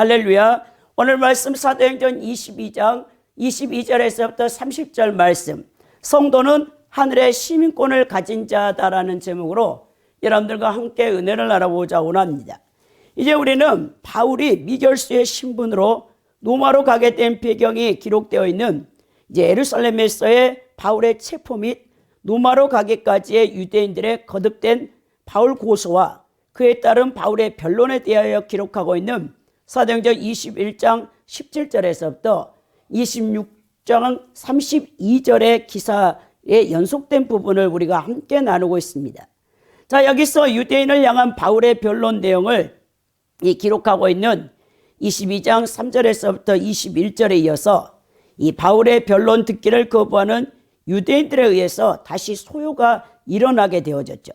할렐루야. 오늘 말씀 사도행전 22장 22절에서부터 30절 말씀, 성도는 하늘의 시민권을 가진 자다라는 제목으로 여러분들과 함께 은혜를 나눠보자 원합니다. 이제 우리는 바울이 미결수의 신분으로 로마로 가게 된 배경이 기록되어 있는 이제 예루살렘에서의 바울의 체포 및 로마로 가기까지의 유대인들의 거듭된 바울 고소와 그에 따른 바울의 변론에 대하여 기록하고 있는 사도행전 21장 17절에서부터 26장 32절의 기사에 연속된 부분을 우리가 함께 나누고 있습니다. 자, 여기서 유대인을 향한 바울의 변론 내용을 기록하고 있는 22장 3절에서부터 21절에 이어서 이 바울의 변론 듣기를 거부하는 유대인들에 의해서 다시 소요가 일어나게 되어졌죠.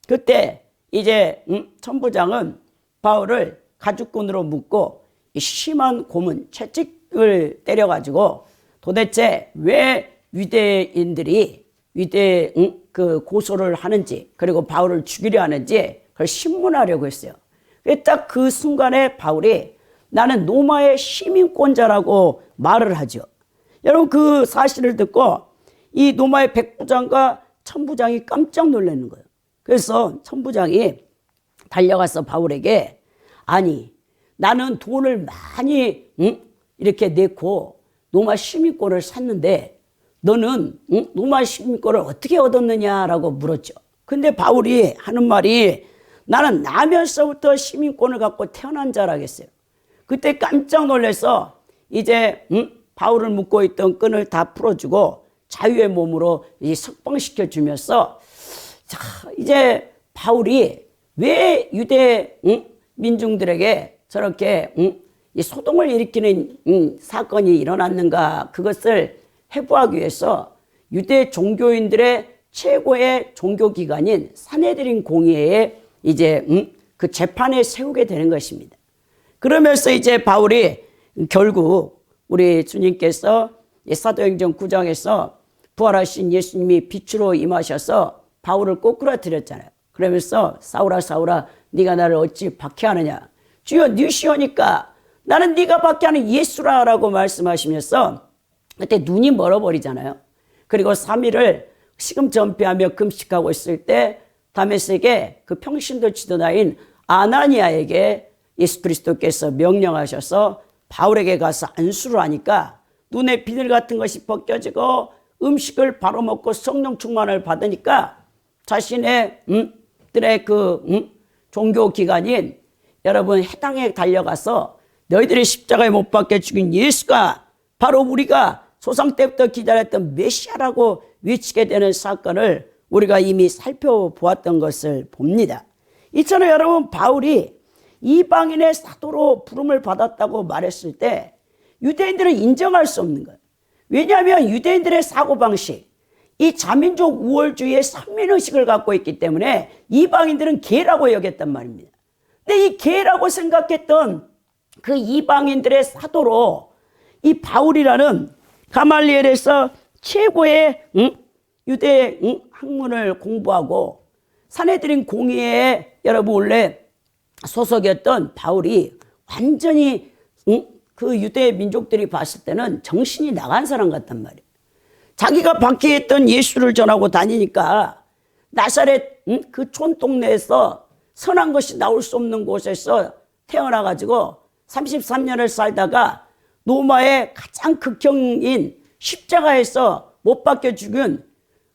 그때 이제 천부장은 바울을 가죽끈으로 묶고 심한 고문, 채찍을 때려가지고 도대체 왜 유대인들이 그 고소를 하는지, 그리고 바울을 죽이려 하는지 그걸 신문하려고 했어요. 딱 그 순간에 바울이 나는 로마의 시민권자라고 말을 하죠. 여러분, 그 사실을 듣고 이 로마의 백부장과 천부장이 깜짝 놀라는 거예요. 그래서 천부장이 달려가서 바울에게, 아니, 나는 돈을 많이 이렇게 내고 로마 시민권을 샀는데 너는 로마 시민권을 어떻게 얻었느냐라고 물었죠. 근데 바울이 하는 말이, 나는 나면서부터 시민권을 갖고 태어난 자라겠어요. 그때 깜짝 놀라서 이제 바울을 묶고 있던 끈을 다 풀어주고 자유의 몸으로 석방시켜 주면서, 자, 이제 바울이 왜 유대 민중들에게 저렇게 소동을 일으키는 사건이 일어났는가, 그것을 해부하기 위해서 유대 종교인들의 최고의 종교기관인 산헤드린 공의회에 이제 그 재판에 세우게 되는 것입니다. 그러면서 이제 바울이 결국 우리 주님께서 사도행전 9장에서 부활하신 예수님이 빛으로 임하셔서 바울을 꼬꾸라뜨렸잖아요. 그러면서 사울아 사울아 네가 나를 어찌 박해하느냐, 주여 니시오니까 나는 네가 박해하는 예수라라고 말씀하시면서 그때 눈이 멀어버리잖아요. 그리고 3일을 식음전폐하며 금식하고 있을 때 다메섹에 그 평신도 지도자인 아나니아에게 예수 그리스도께서 명령하셔서 바울에게 가서 안수를 하니까 눈에 비늘 같은 것이 벗겨지고 음식을 바로 먹고 성령 충만을 받으니까 자신의 들의 그 종교기관인 여러분 해당에 달려가서 너희들이 십자가에 못 박혀 죽인 예수가 바로 우리가 조상 때부터 기다렸던 메시아라고 외치게 되는 사건을 우리가 이미 살펴보았던 것을 봅니다. 이처럼 여러분, 바울이 이방인의 사도로 부름을 받았다고 말했을 때 유대인들은 인정할 수 없는 거예요. 왜냐하면 유대인들의 사고방식, 이 자민족 우월주의의 선민의식을 갖고 있기 때문에 이방인들은 개라고 여겼단 말입니다. 근데 이 개라고 생각했던 그 이방인들의 사도로 이 바울이라는 가말리엘에서 최고의 유대 학문을 공부하고 산헤드린 공의회에 여러분 원래 소속이었던 바울이 완전히 그 유대 민족들이 봤을 때는 정신이 나간 사람 같단 말이에요. 자기가 박해했던 예수를 전하고 다니니까 나사렛 그 촌동네에서 선한 것이 나올 수 없는 곳에서 태어나가지고 33년을 살다가 로마의 가장 극형인 십자가에서 못 박혀 죽은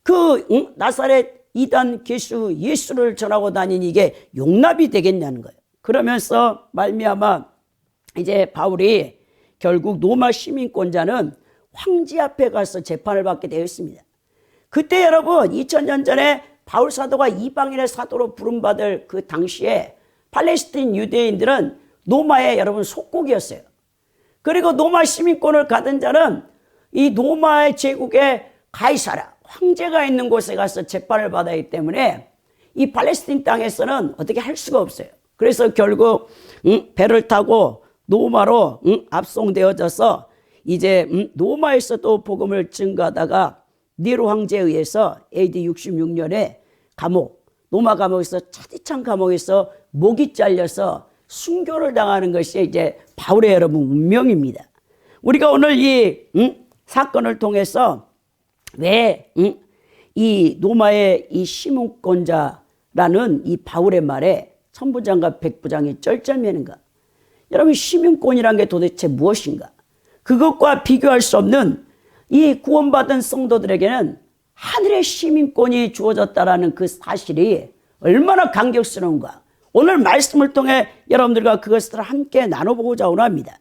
그 나사렛 이단 괴수 예수를 전하고 다니니 이게 용납이 되겠냐는 거예요. 그러면서 말미암아 이제 바울이 결국 로마 시민권자는 황제 앞에 가서 재판을 받게 되어 있습니다. 그때 여러분 2000년 전에 바울 사도가 이방인의 사도로 부름받을 그 당시에 팔레스틴 유대인들은 로마의 여러분 속국이었어요. 그리고 로마 시민권을 가진 자는 이 로마의 제국의 가이사라 황제가 있는 곳에 가서 재판을 받아야 하기 때문에 이 팔레스틴 땅에서는 어떻게 할 수가 없어요. 그래서 결국 배를 타고 로마로 압송되어져서 이제 로마에서 또 복음을 증거하다가 네로 황제에 의해서 AD 66년에 로마 감옥에서 차디찬 감옥에서 목이 잘려서 순교를 당하는 것이 이제 바울의 여러분 운명입니다. 우리가 오늘 이 사건을 통해서 왜 이 로마의 이 시민권자라는 이 바울의 말에 천부장과 백부장이 쩔쩔매는가? 여러분, 시민권이란 게 도대체 무엇인가? 그것과 비교할 수 없는 이 구원받은 성도들에게는 하늘의 시민권이 주어졌다라는 그 사실이 얼마나 감격스러운가. 오늘 말씀을 통해 여러분들과 그것을 함께 나눠보고자 원합니다.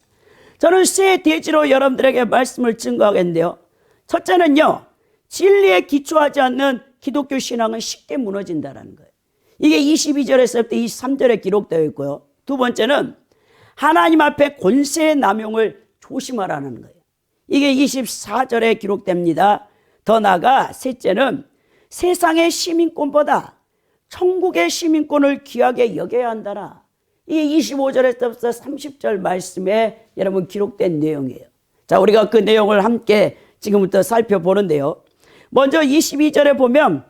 저는 세 대지로 여러분들에게 말씀을 증거하겠는데요. 첫째는요, 진리에 기초하지 않는 기독교 신앙은 쉽게 무너진다는 거예요. 이게 22절에서부터 23절에 기록되어 있고요. 두 번째는 하나님 앞에 권세의 남용을 조심하라는 거예요. 이게 24절에 기록됩니다. 더 나아가 셋째는 세상의 시민권보다 천국의 시민권을 귀하게 여겨야 한다라. 이게 25절에서부터 30절 말씀에 여러분 기록된 내용이에요. 자, 우리가 그 내용을 함께 지금부터 살펴보는데요. 먼저 22절에 보면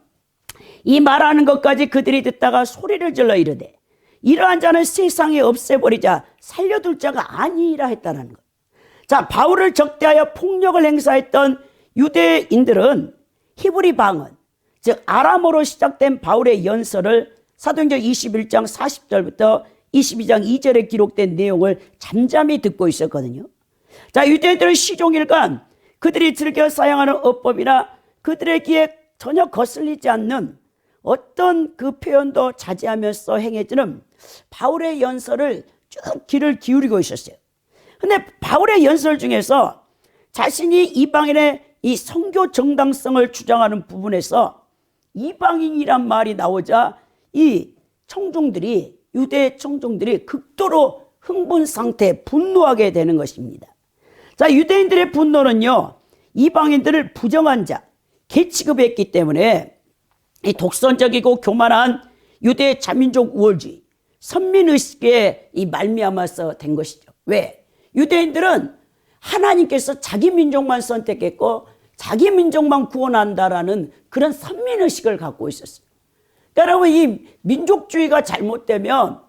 이 말하는 것까지 그들이 듣다가 소리를 질러 이르되 이러한 자는 세상에 없애버리자 살려둘 자가 아니라 했다는 것. 자, 바울을 적대하여 폭력을 행사했던 유대인들은 히브리 방언, 즉 아람어로 시작된 바울의 연설을 사도행전 21장 40절부터 22장 2절에 기록된 내용을 잠잠히 듣고 있었거든요. 자, 유대인들은 시종일관 그들이 즐겨 사용하는 어법이나 그들의 귀에 전혀 거슬리지 않는 어떤 그 표현도 자제하면서 행해지는 바울의 연설을 쭉 귀를 기울이고 있었어요. 근데 바울의 연설 중에서 자신이 이방인의 이 선교 정당성을 주장하는 부분에서 이방인이란 말이 나오자 이 청중들이, 유대 청중들이 극도로 흥분 상태에 분노하게 되는 것입니다. 자, 유대인들의 분노는요, 이방인들을 부정한 자, 개 취급했기 때문에 이 독선적이고 교만한 유대 자민족 우월주의, 선민의식에 이 말미암아서 된 것이죠. 왜? 유대인들은 하나님께서 자기 민족만 선택했고 자기 민족만 구원한다라는 그런 선민의식을 갖고 있었어요. 그러니까 여러분, 이 민족주의가 잘못되면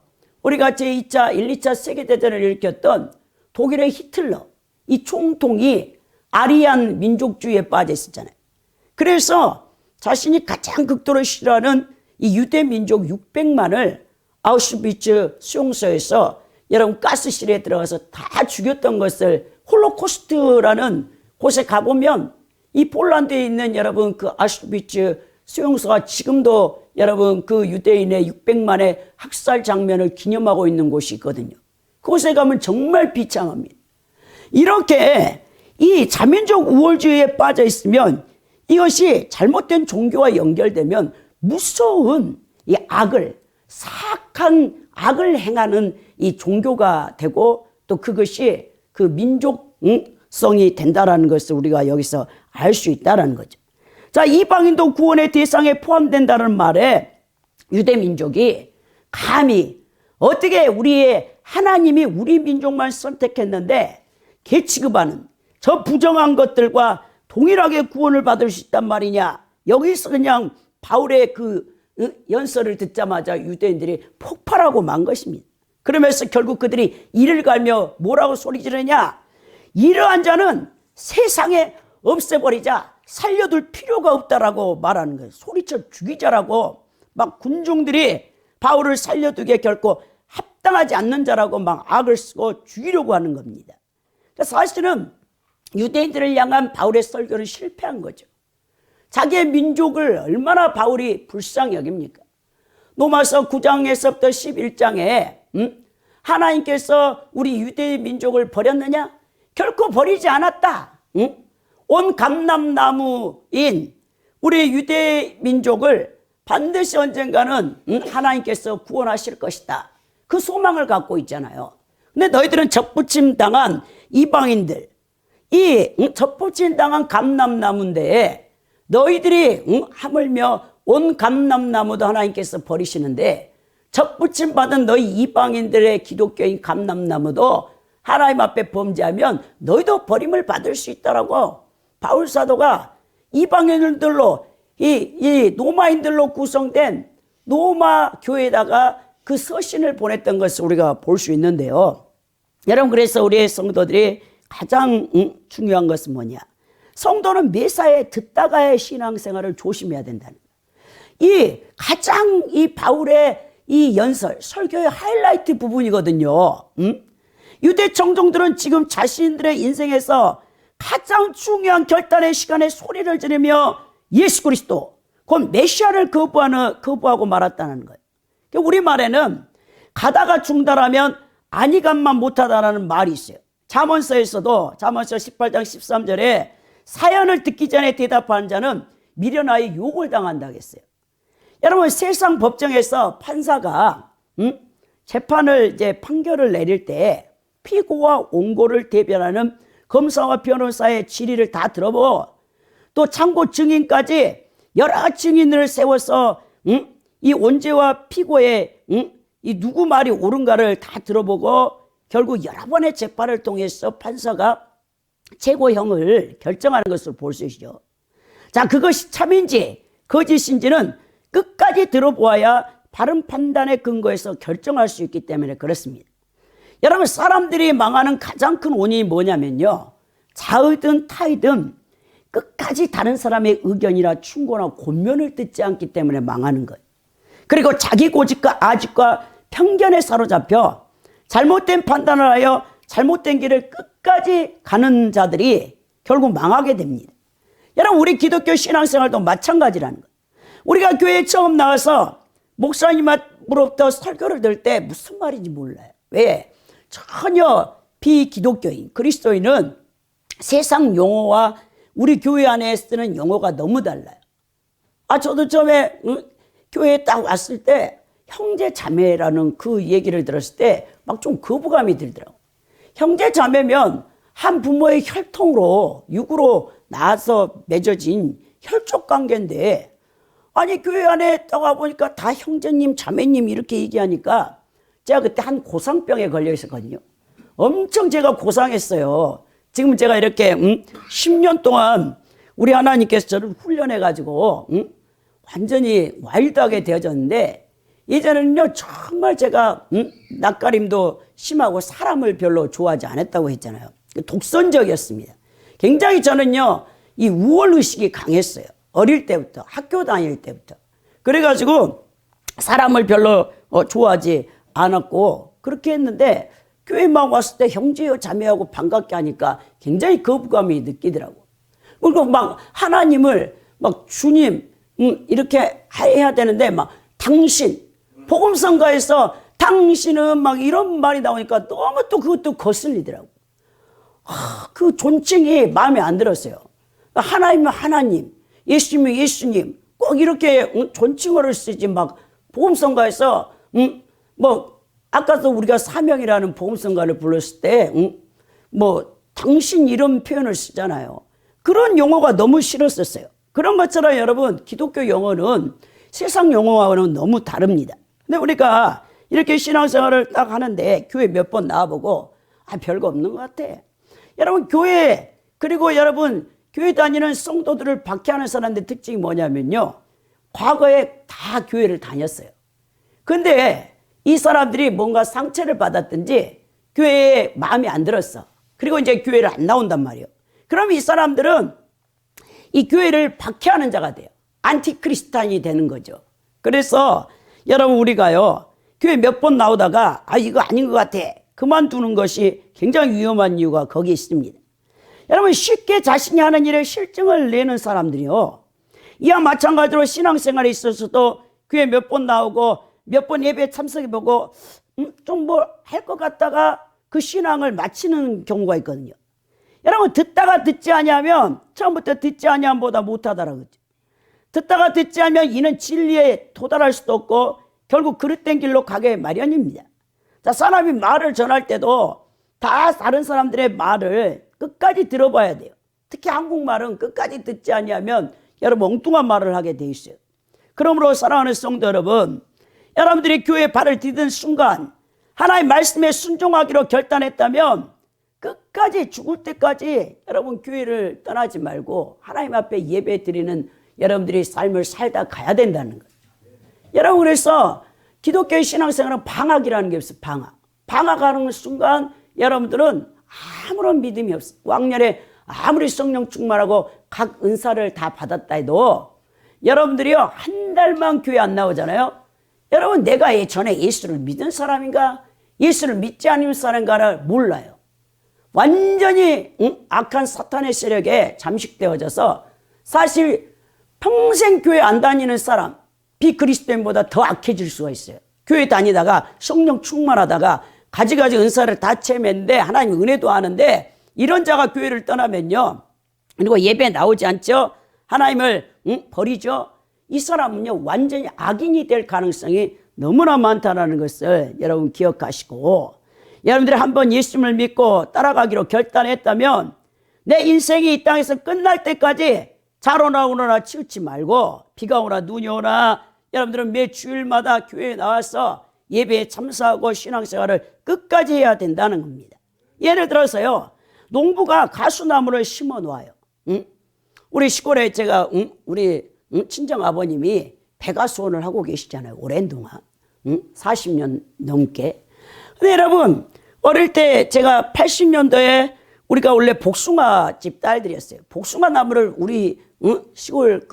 우리가 제2차, 1, 2차 세계대전을 일으켰던 독일의 히틀러, 이 총통이 아리안 민족주의에 빠져 있었잖아요. 그래서 자신이 가장 극도로 싫어하는 이 유대 민족 600만을 아우슈비츠 수용소에서 여러분 가스실에 들어가서 다 죽였던 것을 홀로코스트라는 곳에 가보면 이 폴란드에 있는 여러분 그 아우슈비츠 수용소가 지금도 여러분 그 유대인의 600만의 학살 장면을 기념하고 있는 곳이 있거든요. 그곳에 가면 정말 비참합니다. 이렇게 이 자민족 우월주의에 빠져 있으면 이것이 잘못된 종교와 연결되면 무서운 이 악을, 사악한 악을 행하는 이 종교가 되고 또 그것이 그 민족성이 된다라는 것을 우리가 여기서 알 수 있다는 거죠. 자, 이방인도 구원의 대상에 포함된다는 말에 유대 민족이 감히 어떻게 우리의 하나님이 우리 민족만 선택했는데 개 취급하는 저 부정한 것들과 동일하게 구원을 받을 수 있단 말이냐. 여기서 그냥 바울의 그 연설을 듣자마자 유대인들이 폭발하고 만 것입니다. 그러면서 결국 그들이 이를 갈며 뭐라고 소리 지르냐. 이러한 자는 세상에 없애버리자, 살려둘 필요가 없다라고 말하는 거예요. 소리쳐 죽이자라고 막 군중들이 바울을 살려두기에 결코 합당하지 않는 자라고 막 악을 쓰고 죽이려고 하는 겁니다. 그러니까 사실은 유대인들을 향한 바울의 설교는 실패한 거죠. 자기의 민족을 얼마나 바울이 불쌍히 여깁니까? 로마서 9장에서부터 11장에 하나님께서 우리 유대 민족을 버렸느냐? 결코 버리지 않았다. 온 감람나무인 우리 유대 민족을 반드시 언젠가는 하나님께서 구원하실 것이다. 그 소망을 갖고 있잖아요. 근데 너희들은 적부침 당한 이방인들, 이 적부침 당한 감람나무인데 너희들이 하물며 온 감람나무도 하나님께서 버리시는데 적부침 받은 너희 이방인들의 기독교인 감람나무도 하나님 앞에 범죄하면 너희도 버림을 받을 수 있다라고 바울 사도가 이방인들로 이 로마인들로 구성된 로마 교회에다가 그 서신을 보냈던 것을 우리가 볼 수 있는데요. 여러분, 그래서 우리의 성도들이 가장 중요한 것은 뭐냐? 성도는 매사에 듣다가의 신앙생활을 조심해야 된다는 거예요. 이 가장 이 바울의 이 연설, 설교의 하이라이트 부분이거든요. 유대 청중들은 지금 자신들의 인생에서 가장 중요한 결단의 시간에 소리를 지르며 예수 그리스도, 곧 메시아를 거부하고 말았다는 거예요. 우리말에는 가다가 중단하면 안이감만 못하다라는 말이 있어요. 잠언서에서도 잠언서 18장 13절에 사연을 듣기 전에 대답하는 자는 미련하여 욕을 당한다고 했어요. 여러분, 세상 법정에서 판사가 재판을 이제 판결을 내릴 때 피고와 원고를 대변하는 검사와 변호사의 질의를 다 들어보고 또 참고 증인까지 여러 증인을 세워서 이 원죄와 피고의 이 누구 말이 옳은가를 다 들어보고 결국 여러 번의 재판을 통해서 판사가 최고형을 결정하는 것을 볼 수 있죠. 자, 그것이 참인지 거짓인지는 끝까지 들어보아야 바른 판단의 근거에서 결정할 수 있기 때문에 그렇습니다. 여러분, 사람들이 망하는 가장 큰 원인이 뭐냐면요, 자의든 타의든 끝까지 다른 사람의 의견이나 충고나 권면을 듣지 않기 때문에 망하는 거예요. 그리고 자기 고집과 아집과 편견에 사로잡혀 잘못된 판단을 하여 잘못된 길을 끝까지 가는 자들이 결국 망하게 됩니다. 여러분, 우리 기독교 신앙생활도 마찬가지라는 거예요. 우리가 교회에 처음 나와서 목사님으로부터 설교를 들을 때 무슨 말인지 몰라요. 왜? 전혀 비기독교인, 그리스도인은 세상 용어와 우리 교회 안에 쓰는 용어가 너무 달라요. 저도 처음에 교회에 딱 왔을 때 형제 자매라는 그 얘기를 들었을 때 막 좀 거부감이 들더라고요. 형제 자매면 한 부모의 혈통으로 육으로 나와서 맺어진 혈족 관계인데, 아니 교회 안에 딱 와보니까 다 형제님 자매님 이렇게 얘기하니까 제가 그때 한 고상병에 걸려 있었거든요. 엄청 제가 고상했어요. 지금 제가 이렇게 10년 동안 우리 하나님께서 저를 훈련해가지고 완전히 와일드하게 되어졌는데, 이제는요 정말 제가 낯가림도 심하고 사람을 별로 좋아하지 않았다고 했잖아요. 독선적이었습니다. 굉장히 저는요 이 우월의식이 강했어요. 어릴 때부터, 학교 다닐 때부터. 그래가지고 사람을 별로 좋아하지 않았고 그렇게 했는데, 교회만 왔을 때 형제요 자매하고 반갑게 하니까 굉장히 거부감이 느끼더라고. 그리고 막 하나님을 막 주님 이렇게 해야 되는데 막 당신, 복음성가에서 당신은 막 이런 말이 나오니까 너무 또 그것도 거슬리더라고. 그 존칭이 마음에 안 들었어요. 하나님은 하나님, 예수님은 예수님, 꼭 이렇게 존칭어를 쓰지. 막 복음성가에서 뭐 아까도 우리가 사명이라는 복음성가를 불렀을 때 뭐 당신 이런 표현을 쓰잖아요. 그런 용어가 너무 싫었었어요. 그런 것처럼 여러분, 기독교 용어는 세상 용어와는 너무 다릅니다. 근데 우리가 이렇게 신앙생활을 딱 하는데 교회 몇 번 나와보고 별거 없는 것 같아. 여러분, 교회, 그리고 여러분 교회 다니는 성도들을 박해하는 사람들의 특징이 뭐냐면요, 과거에 다 교회를 다녔어요. 근데 이 사람들이 뭔가 상처를 받았든지 교회에 마음이 안 들었어. 그리고 이제 교회를 안 나온단 말이에요. 그럼 이 사람들은 이 교회를 박해하는 자가 돼요. 안티크리스탄이 되는 거죠. 그래서 여러분, 우리가요 교회 몇 번 나오다가 이거 아닌 것 같아 그만두는 것이 굉장히 위험한 이유가 거기 있습니다. 여러분, 쉽게 자신이 하는 일에 실증을 내는 사람들이요, 이와 마찬가지로 신앙생활에 있어서도 교회 몇 번 나오고 몇 번 예배 참석해보고 좀 뭐 할 것 같다가 그 신앙을 마치는 경우가 있거든요. 여러분, 듣다가 듣지 아니하면 처음부터 듣지 아니함보다 못하다라고 그랬죠. 듣다가 듣지 않으면 이는 진리에 도달할 수도 없고 결국 그릇된 길로 가게 마련입니다. 자, 사람이 말을 전할 때도 다 다른 사람들의 말을 끝까지 들어봐야 돼요. 특히 한국말은 끝까지 듣지 아니하면 여러분 엉뚱한 말을 하게 돼 있어요. 그러므로 사랑하는 성도 여러분, 여러분들이 교회에 발을 디딘 순간 하나님의 말씀에 순종하기로 결단했다면 끝까지 죽을 때까지 여러분 교회를 떠나지 말고 하나님 앞에 예배 드리는 여러분들이 삶을 살다 가야 된다는 거예요. 여러분, 그래서 기독교의 신앙생활은 방학이라는 게 없어요. 방학하는 순간 여러분들은 아무런 믿음이 없어요. 왕년에 아무리 성령 충만하고 각 은사를 다 받았다 해도 여러분들이요, 한 달만 교회 안 나오잖아요. 여러분, 내가 예전에 예수를 믿은 사람인가, 예수를 믿지 않는 사람인가를 몰라요. 완전히 악한 사탄의 세력에 잠식되어져서 사실 평생 교회 안 다니는 사람, 비그리스도인보다 더 악해질 수가 있어요. 교회 다니다가 성령 충만하다가 가지가지 은사를 다 채매는데 하나님 은혜도 아는데 이런 자가 교회를 떠나면요, 그리고 예배 나오지 않죠, 하나님을 버리죠, 이 사람은요 완전히 악인이 될 가능성이 너무나 많다는 것을 여러분 기억하시고, 여러분들이 한번 예수님을 믿고 따라가기로 결단했다면 내 인생이 이 땅에서 끝날 때까지 자로나 우로나 치우치 말고, 비가 오나 눈이 오나 여러분들은 매 주일마다 교회에 나와서 예배에 참석하고 신앙생활을 끝까지 해야 된다는 겁니다. 예를 들어서요, 농부가 가수나무를 심어 놓아요. 우리 시골에 제가 우리 친정 아버님이 배가수원을 하고 계시잖아요. 오랜 동안 40년 넘게. 근데 여러분, 어릴 때 제가 80년도에 우리가 원래 복숭아 집 딸들이었어요. 복숭아 나무를 우리 시골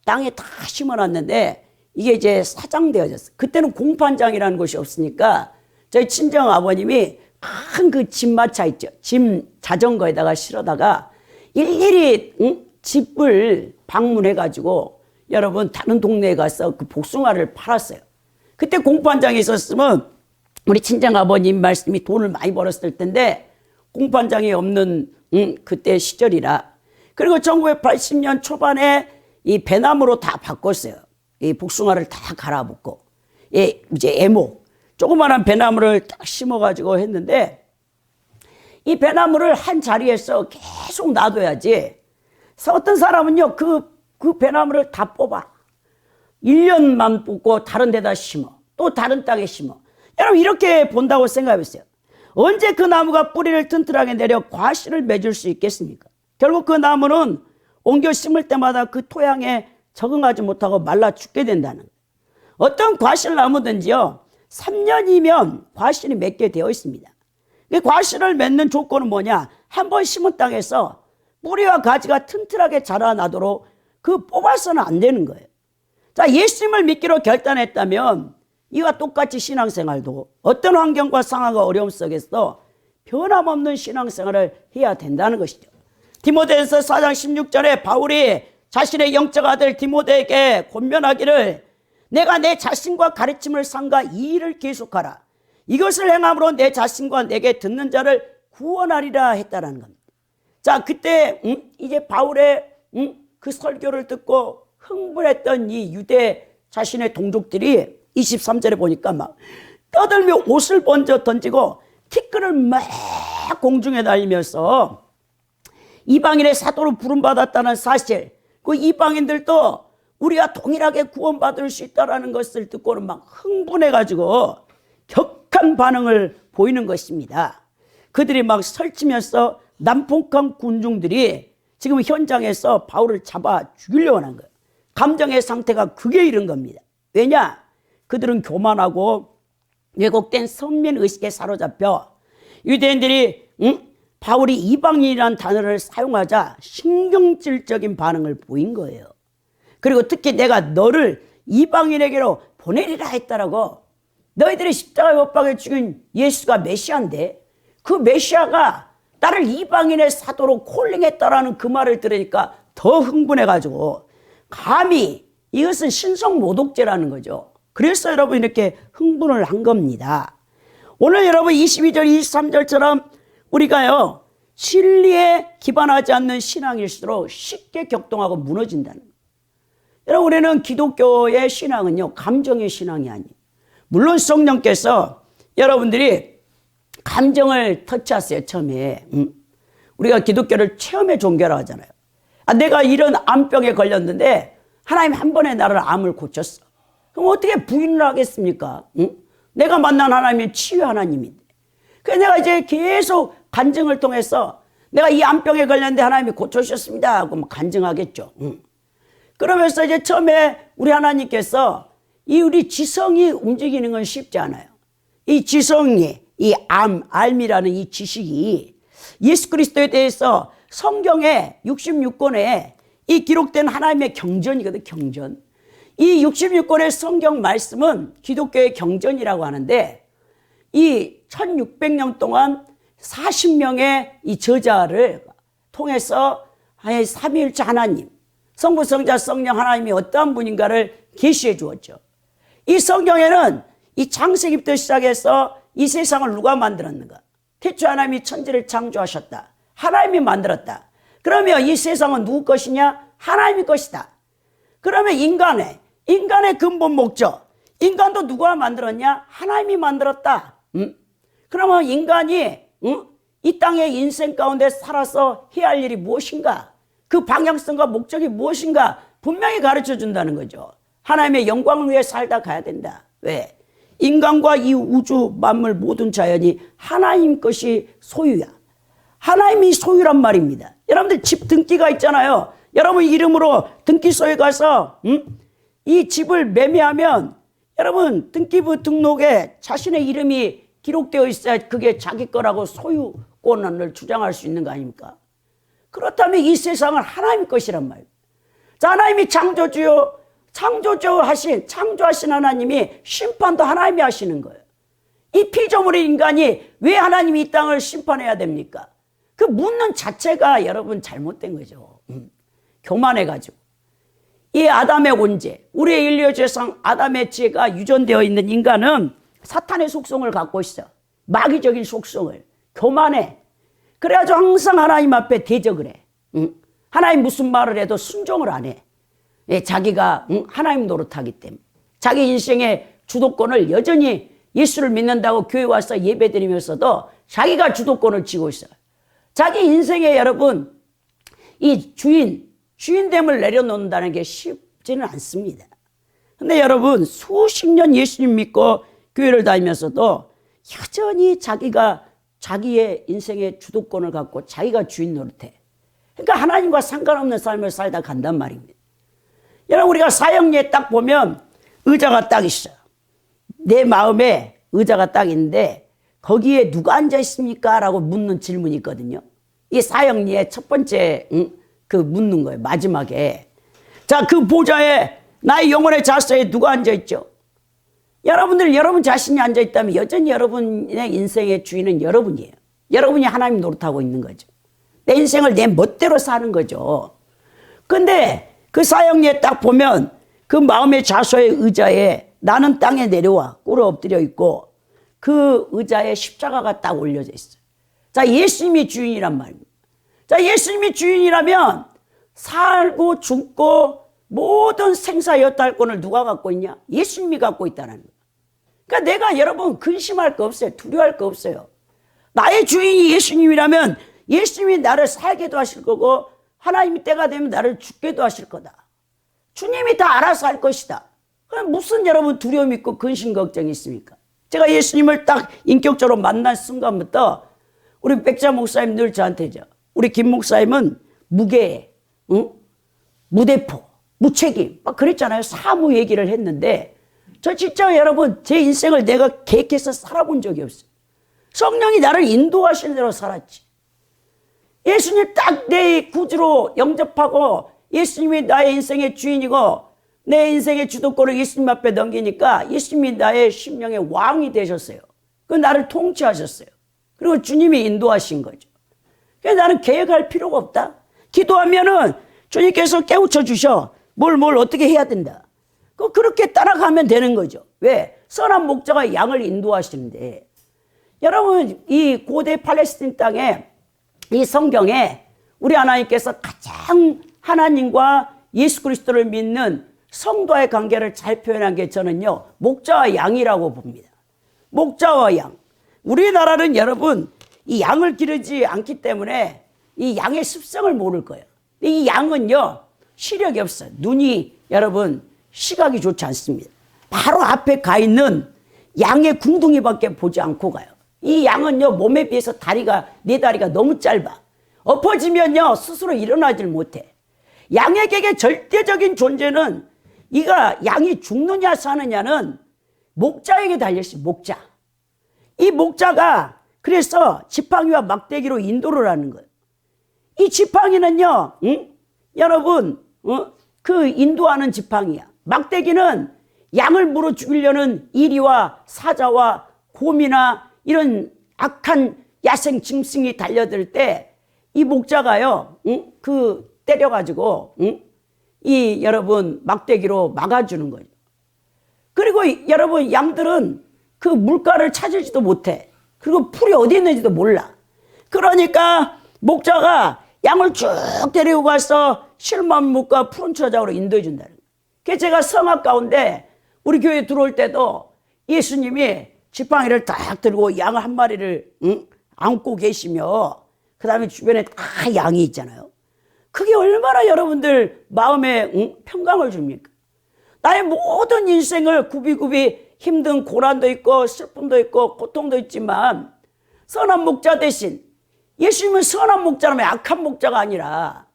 땅에 다 심어놨는데 이게 이제 사장되어졌어요. 그때는 공판장이라는 곳이 없으니까 저희 친정 아버님이 큰 그 짐마차 있죠, 짐 자전거에다가 실어다가 일일이 집을 방문해가지고 여러분 다른 동네에 가서 그 복숭아를 팔았어요. 그때 공판장이 있었으면 우리 친정 아버님 말씀이 돈을 많이 벌었을 텐데 공판장이 없는 그때 시절이라. 그리고 1980년 초반에 이 배나무로 다 바꿨어요. 이 복숭아를 다 갈아붓고, 예, 이제 애목 조그마한 배나무를 딱 심어가지고 했는데, 이 배나무를 한 자리에서 계속 놔둬야지. 그래서 어떤 사람은요, 그 배나무를 다 뽑아 1년만 뽑고 다른 데다 심어, 또 다른 땅에 심어. 여러분, 이렇게 본다고 생각해보세요. 언제 그 나무가 뿌리를 튼튼하게 내려 과실을 맺을 수 있겠습니까? 결국 그 나무는 옮겨 심을 때마다 그 토양에 적응하지 못하고 말라 죽게 된다는 거예요. 어떤 과실나무든지요, 3년이면 과실이 맺게 되어 있습니다. 과실을 맺는 조건은 뭐냐? 한번 심은 땅에서 뿌리와 가지가 튼튼하게 자라나도록 그 뽑아서는 안 되는 거예요. 자, 예수님을 믿기로 결단했다면 이와 똑같이 신앙생활도 어떤 환경과 상황과 어려움 속에서 변함없는 신앙생활을 해야 된다는 것이죠. 디모데전서 4장 16절에 바울이 자신의 영적 아들 디모데에게 권면하기를, 내가 내 자신과 가르침을 삼가 이 일을 계속하라. 이것을 행함으로 내 자신과 내게 듣는 자를 구원하리라 했다라는 겁니다. 자, 그때 이제 바울의 그 설교를 듣고 흥분했던 이 유대 자신의 동족들이 23절에 보니까 막 떠들며 옷을 먼저 던지고 티끌을 막 공중에 날리면서 이방인의 사도로 부름받았다는 사실, 그 이방인들도 우리가 동일하게 구원받을 수 있다는 것을 듣고는 막 흥분해가지고 격한 반응을 보이는 것입니다. 그들이 막 설치면서 난폭한 군중들이 지금 현장에서 바울을 잡아 죽이려고 하는 거예요. 감정의 상태가 극에 이른 겁니다. 왜냐? 그들은 교만하고 왜곡된 선민의식에 사로잡혀 유대인들이 바울이 이방인이라는 단어를 사용하자 신경질적인 반응을 보인 거예요. 그리고 특히 내가 너를 이방인에게로 보내리라 했다라고, 너희들이 십자가에 못 박혀 죽인 예수가 메시아인데 그 메시아가 나를 이방인의 사도로 콜링했다라는 그 말을 들으니까 더 흥분해가지고, 감히 이것은 신성모독죄라는 거죠. 그래서 여러분 이렇게 흥분을 한 겁니다. 오늘 여러분 22절 23절처럼 우리가요, 진리에 기반하지 않는 신앙일수록 쉽게 격동하고 무너진다는 거예요. 여러분, 우리는 기독교의 신앙은요, 감정의 신앙이 아니에요. 물론 성령께서 여러분들이 감정을 터치하세요. 처음에 우리가 기독교를 체험의 종교라고 하잖아요. 내가 이런 암병에 걸렸는데 하나님 한 번에 나를 암을 고쳤어. 그럼 어떻게 부인을 하겠습니까? 내가 만난 하나님은 치유 하나님인데. 그래서 내가 이제 계속 간증을 통해서 내가 이 암병에 걸렸는데 하나님이 고쳐주셨습니다 하고 간증하겠죠. 그러면서 이제 처음에 우리 하나님께서 이 우리 지성이 움직이는 건 쉽지 않아요. 이 지성이, 이 알미라는 이 지식이 예수 그리스도에 대해서 성경에 66권에 이 기록된 하나님의 경전이거든, 경전. 이 66권의 성경 말씀은 기독교의 경전이라고 하는데, 이 1600년 동안 40명의 이 저자를 통해서 삼위일체 하나님, 성부, 성자, 성령 하나님이 어떠한 분인가를 계시해 주었죠. 이 성경에는 이 창세기부터 시작해서 이 세상을 누가 만들었는가? 태초 하나님이 천지를 창조하셨다. 하나님이 만들었다. 그러면 이 세상은 누구 것이냐? 하나님의 것이다. 그러면 인간의 근본 목적, 인간도 누가 만들었냐? 하나님이 만들었다. 그러면 인간이 이 땅의 인생 가운데 살아서 해야 할 일이 무엇인가? 그 방향성과 목적이 무엇인가? 분명히 가르쳐 준다는 거죠. 하나님의 영광을 위해 살다 가야 된다. 왜? 인간과 이 우주 만물 모든 자연이 하나님 것이 소유야. 하나님이 소유란 말입니다. 여러분들 집 등기가 있잖아요. 여러분 이름으로 등기소에 가서 이 집을 매매하면 여러분 등기부 등록에 자신의 이름이 기록되어 있어야 그게 자기 거라고 소유권을 주장할 수 있는 거 아닙니까? 그렇다면 이 세상은 하나님 것이란 말이에요. 자, 하나님이 창조하신 하나님이 심판도 하나님이 하시는 거예요. 이 피조물의 인간이 왜 하나님이 이 땅을 심판해야 됩니까? 그 묻는 자체가 여러분 잘못된 거죠. 교만해가지고. 이 아담의 원죄, 우리의 인류의 죄상 아담의 죄가 유전되어 있는 인간은 사탄의 속성을 갖고 있어. 마귀적인 속성을. 교만해. 그래가지고 항상 하나님 앞에 대적을 해. 하나님 무슨 말을 해도 순종을 안 해. 자기가 하나님 노릇하기 때문에. 자기 인생의 주도권을 여전히 예수를 믿는다고 교회 와서 예배드리면서도 자기가 주도권을 쥐고 있어요. 자기 인생에 여러분 이 주인됨을 내려놓는다는 게 쉽지는 않습니다. 근데 여러분 수십 년 예수님 믿고 교회를 다니면서도 여전히 자기가 자기의 인생의 주도권을 갖고 자기가 주인 노릇해. 그러니까 하나님과 상관없는 삶을 살다 간단 말입니다. 여러분 우리가 사형리에 딱 보면 의자가 딱 있어요. 내 마음에 의자가 딱 있는데 거기에 누가 앉아 있습니까? 라고 묻는 질문이 있거든요. 이 사형리의 첫 번째 그 묻는 거예요. 마지막에. 자, 그 보좌에 나의 영혼의 자세에 누가 앉아 있죠? 여러분 자신이 앉아 있다면 여전히 여러분의 인생의 주인은 여러분이에요. 여러분이 하나님 노릇하고 있는 거죠. 내 인생을 내 멋대로 사는 거죠. 근데 그 사형리에 딱 보면 그 마음의 자소의 의자에 나는 땅에 내려와 꿇어 엎드려 있고 그 의자에 십자가가 딱 올려져 있어요. 자, 예수님이 주인이란 말입니다. 자, 예수님이 주인이라면 살고 죽고 모든 생사여탈권을 누가 갖고 있냐? 예수님이 갖고 있다는 거예요. 그러니까 내가 여러분 근심할 거 없어요. 두려워할 거 없어요. 나의 주인이 예수님이라면 예수님이 나를 살게도 하실 거고 하나님이 때가 되면 나를 죽게도 하실 거다. 주님이 다 알아서 할 것이다. 그럼 무슨 여러분 두려움 있고 근심 걱정이 있습니까? 제가 예수님을 딱 인격적으로 만난 순간부터 우리 백자 목사님 늘 저한테죠. 우리 김 목사님은 무게, 무대포, 무책임 막 그랬잖아요. 사무 얘기를 했는데 저 진짜 여러분 제 인생을 내가 계획해서 살아본 적이 없어요. 성령이 나를 인도하시는 대로 살았지. 예수님 딱 내 구주로 영접하고 예수님이 나의 인생의 주인이고 내 인생의 주도권을 예수님 앞에 넘기니까 예수님이 나의 심령의 왕이 되셨어요. 그 나를 통치하셨어요. 그리고 주님이 인도하신 거죠. 그래서 나는 계획할 필요가 없다. 기도하면은 주님께서 깨우쳐 주셔. 뭘 어떻게 해야 된다. 그렇게 따라가면 되는 거죠. 왜? 선한 목자가 양을 인도하시는데 여러분 이 고대 팔레스틴 땅에 이 성경에 우리 하나님께서 가장 하나님과 예수 그리스도를 믿는 성도의 관계를 잘 표현한 게 저는요 목자와 양이라고 봅니다. 목자와 양. 우리나라는 여러분 이 양을 기르지 않기 때문에 이 양의 습성을 모를 거예요. 이 양은요 시력이 없어요. 눈이 여러분 시각이 좋지 않습니다. 바로 앞에 가 있는 양의 궁둥이밖에 보지 않고 가요. 이 양은요 몸에 비해서 네 다리가 너무 짧아. 엎어지면요 스스로 일어나질 못해. 양에게 절대적인 존재는 이가 양이 죽느냐 사느냐는 목자에게 달렸어요. 목자. 이 목자가 그래서 지팡이와 막대기로 인도를 하는 거예요. 이 지팡이는요, 여러분, 그 인도하는 지팡이야. 막대기는 양을 물어 죽이려는 이리와 사자와 곰이나 이런 악한 야생 짐승이 달려들 때 이 목자가요, 그 때려가지고, 이 여러분 막대기로 막아주는 거죠. 그리고 여러분 양들은 그 물가를 찾을지도 못해. 그리고 풀이 어디 있는지도 몰라. 그러니까 목자가 양을 쭉 데리고 가서 실만물과 푸른 초자로 인도해 준다는 거예요. 그래서 제가 성악 가운데 우리 교회 들어올 때도 예수님이 지팡이를 딱 들고 양 한 마리를 안고 계시며 그 다음에 주변에 다 양이 있잖아요. 그게 얼마나 여러분들 마음에 평강을 줍니까? 나의 모든 인생을 굽이굽이 힘든 고난도 있고 슬픔도 있고 고통도 있지만 선한 목자 대신 예수님은 선한 목자라면 악한 목자가 아니라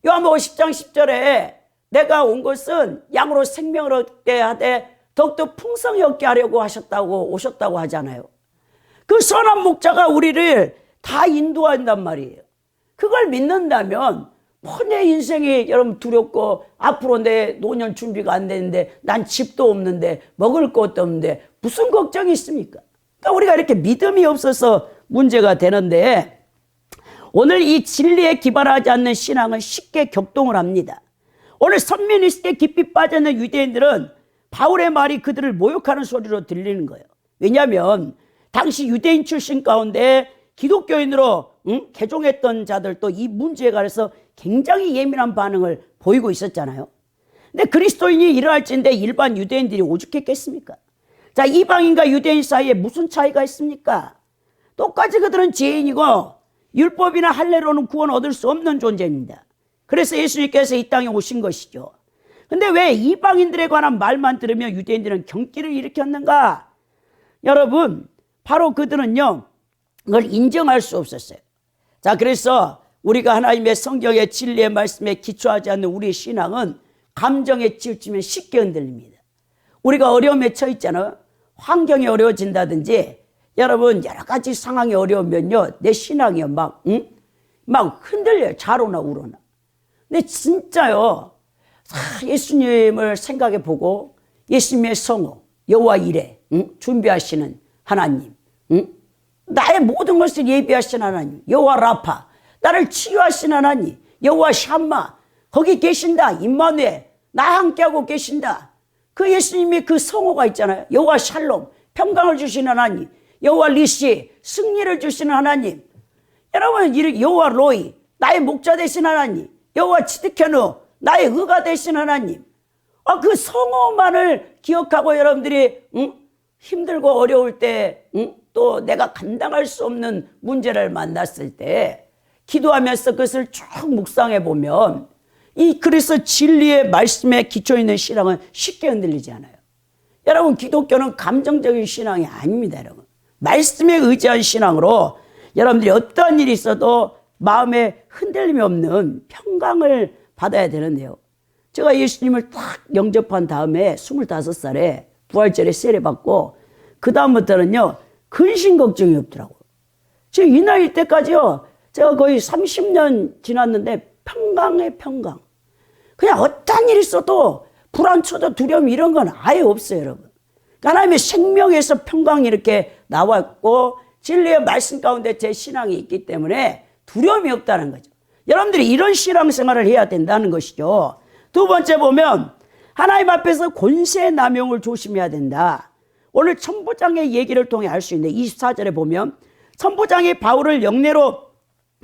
요한복음 10장 10절에 내가 온 것은 양으로 생명을 얻게 하되 더욱더 풍성히 얻게 하려고 오셨다고 하잖아요. 그 선한 목자가 우리를 다 인도한단 말이에요. 그걸 믿는다면 내 인생이 여러분 두렵고 앞으로 내 노년 준비가 안 되는데 난 집도 없는데 먹을 것도 없는데 무슨 걱정이 있습니까? 그러니까 우리가 이렇게 믿음이 없어서 문제가 되는데 오늘 이 진리에 기반하지 않는 신앙은 쉽게 격동을 합니다. 오늘 선민의식에 깊이 빠져있는 유대인들은 바울의 말이 그들을 모욕하는 소리로 들리는 거예요. 왜냐하면 당시 유대인 출신 가운데 기독교인으로 개종했던 자들도 이 문제에 관해서 굉장히 예민한 반응을 보이고 있었잖아요. 근데 그리스도인이 이러할진데 일반 유대인들이 오죽했겠습니까? 자, 이방인과 유대인 사이에 무슨 차이가 있습니까? 똑같이 그들은 죄인이고 율법이나 할례로는 구원 얻을 수 없는 존재입니다. 그래서 예수님께서 이 땅에 오신 것이죠. 근데 왜 이방인들에 관한 말만 들으면 유대인들은 경기를 일으켰는가? 여러분, 바로 그들은요, 그걸 인정할 수 없었어요. 자, 그래서 우리가 하나님의 성경의 진리의 말씀에 기초하지 않는 우리의 신앙은 감정에 치우치면 쉽게 흔들립니다. 우리가 어려움에 처했잖아요. 환경이 어려워진다든지 여러분 여러 가지 상황이 어려우면요 내 신앙이요 막 흔들려요. 좌로나 우로나. 근데 진짜요 예수님을 생각해 보고 예수님의 성호 여호와 이레 준비하시는 하나님, 나의 모든 것을 예비하신 하나님, 여호와 라파 나를 치유하신 하나님, 여호와 샴마 거기 계신다. 임마누엘 나와 함께하고 계신다. 그 예수님이 그 성호가 있잖아요. 여호와 샬롬 평강을 주시는 하나님, 여호와 리시 승리를 주시는 하나님, 여러분 여호와 로이 나의 목자 되신 하나님, 여호와 치드케누 나의 의가 되신 하나님. 그 성호만을 기억하고 여러분들이 힘들고 어려울 때 또 내가 감당할 수 없는 문제를 만났을 때 기도하면서 그것을 쭉 묵상해 보면 그래서 진리의 말씀에 기초 있는 신앙은 쉽게 흔들리지 않아요. 여러분 기독교는 감정적인 신앙이 아닙니다. 여러분 말씀에 의지한 신앙으로 여러분들이 어떠한 일이 있어도 마음에 흔들림이 없는 평강을 받아야 되는데요. 제가 예수님을 딱 영접한 다음에 25살에 부활절에 세례받고 그 다음부터는요 근심 걱정이 없더라고요. 지금 이 나이 때까지요 제가 거의 30년 지났는데 평강의 평강. 그냥 어떤 일이 있어도 불안, 초조, 두려움 이런 건 아예 없어요. 여러분 하나님의 생명에서 평강이 이렇게 나왔고 진리의 말씀 가운데 제 신앙이 있기 때문에 두려움이 없다는 거죠. 여러분들이 이런 신앙생활을 해야 된다는 것이죠. 두 번째 보면 하나님 앞에서 권세 남용을 조심해야 된다. 오늘 천부장의 얘기를 통해 알 수 있는데 24절에 보면 천부장이 바울을 영내로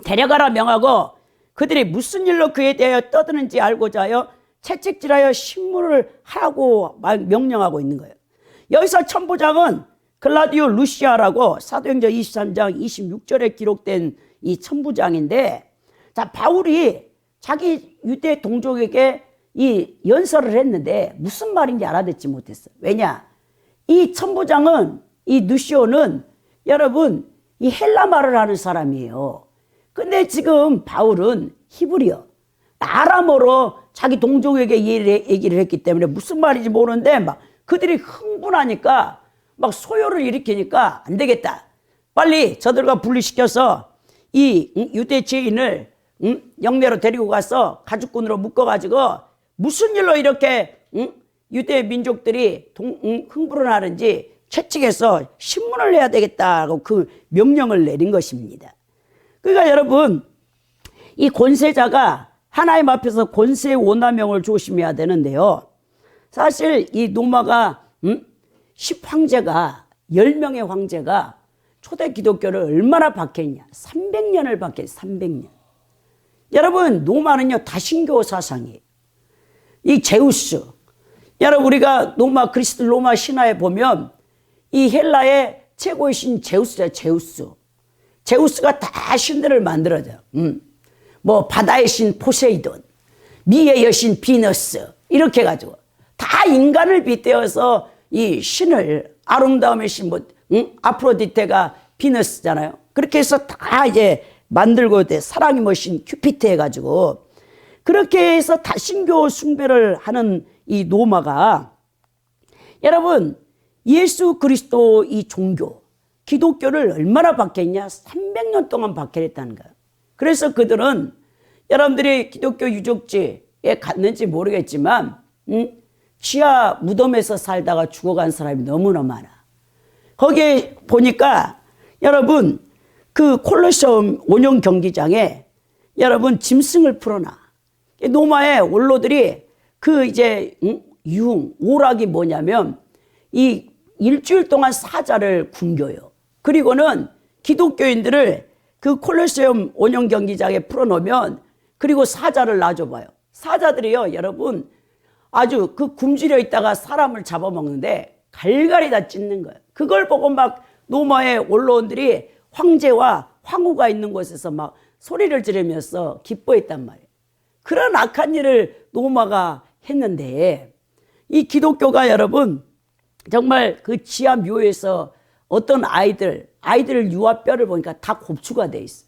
데려가라 명하고 그들이 무슨 일로 그에 대하여 떠드는지 알고자 하여 채찍질하여 신문을 하라고 명령하고 있는 거예요. 여기서 천부장은 글라디오 루시아라고 사도행전 23장 26절에 기록된 이 천부장인데, 자 바울이 자기 유대 동족에게 이 연설을 했는데 무슨 말인지 알아듣지 못했어요. 왜냐? 이 천부장은 이 누시오는 여러분 이 헬라 말을 하는 사람이에요. 근데 지금 바울은 히브리어 아람어로 자기 동족에게 얘기를 했기 때문에 무슨 말인지 모르는데 막 그들이 흥분하니까 막 소요를 일으키니까 안 되겠다. 빨리 저들과 분리시켜서 이 유대 죄인을 영내로 데리고 가서 가죽끈으로 묶어가지고 무슨 일로 이렇게 유대 민족들이 흥분을 하는지 채찍해서 신문을 내야 되겠다고 그 명령을 내린 것입니다. 그러니까 여러분, 이 권세자가 하나님 앞에서 권세의 원하명을 조심해야 되는데요. 사실 이 노마가 10황제가 10명의 황제가 초대 기독교를 얼마나 박해했냐. 300년을 박해했어요. 300년. 여러분, 노마는요 다신교 사상이에요. 이 제우스, 여러분 우리가 그리스 로마 신화에 보면 이 헬라의 최고의 신 제우스야. 제우스가 다 신들을 만들어줘요. 뭐 바다의 신 포세이돈, 미의 여신 비너스 이렇게 해가지고 다 인간을 빗대어서 이 신을, 아름다움의 신 아프로디테가 비너스잖아요. 그렇게 해서 다 이제 만들고 사랑이 뭐신 큐피트 해가지고 그렇게 해서 다신교 숭배를 하는 이 노마가 여러분 예수 그리스도 이 종교 기독교를 얼마나 박해했냐. 300년 동안 박해했다는 거예요. 그래서 그들은 여러분들이 기독교 유적지에 갔는지 모르겠지만 지하 무덤에서 살다가 죽어간 사람이 너무나 많아. 거기에 보니까 여러분 그 콜로세움 원형 경기장에 여러분 짐승을 풀어놔. 노마의 원로들이 그 이제 오락이 뭐냐면 이 일주일 동안 사자를 굶겨요. 그리고는 기독교인들을 그 콜로세움 원형 경기장에 풀어놓으면 그리고 사자를 놔줘봐요. 사자들이요 여러분 아주 그 굶주려 있다가 사람을 잡아먹는데 갈갈이 다 찢는 거예요. 그걸 보고 막 노마의 원로원들이 황제와 황후가 있는 곳에서 막 소리를 지르면서 기뻐했단 말이에요. 그런 악한 일을 노마가 했는데 이 기독교가 여러분 정말 그 지하 묘에서 어떤 아이들 유아뼈를 보니까 다 곱추가 돼 있어요.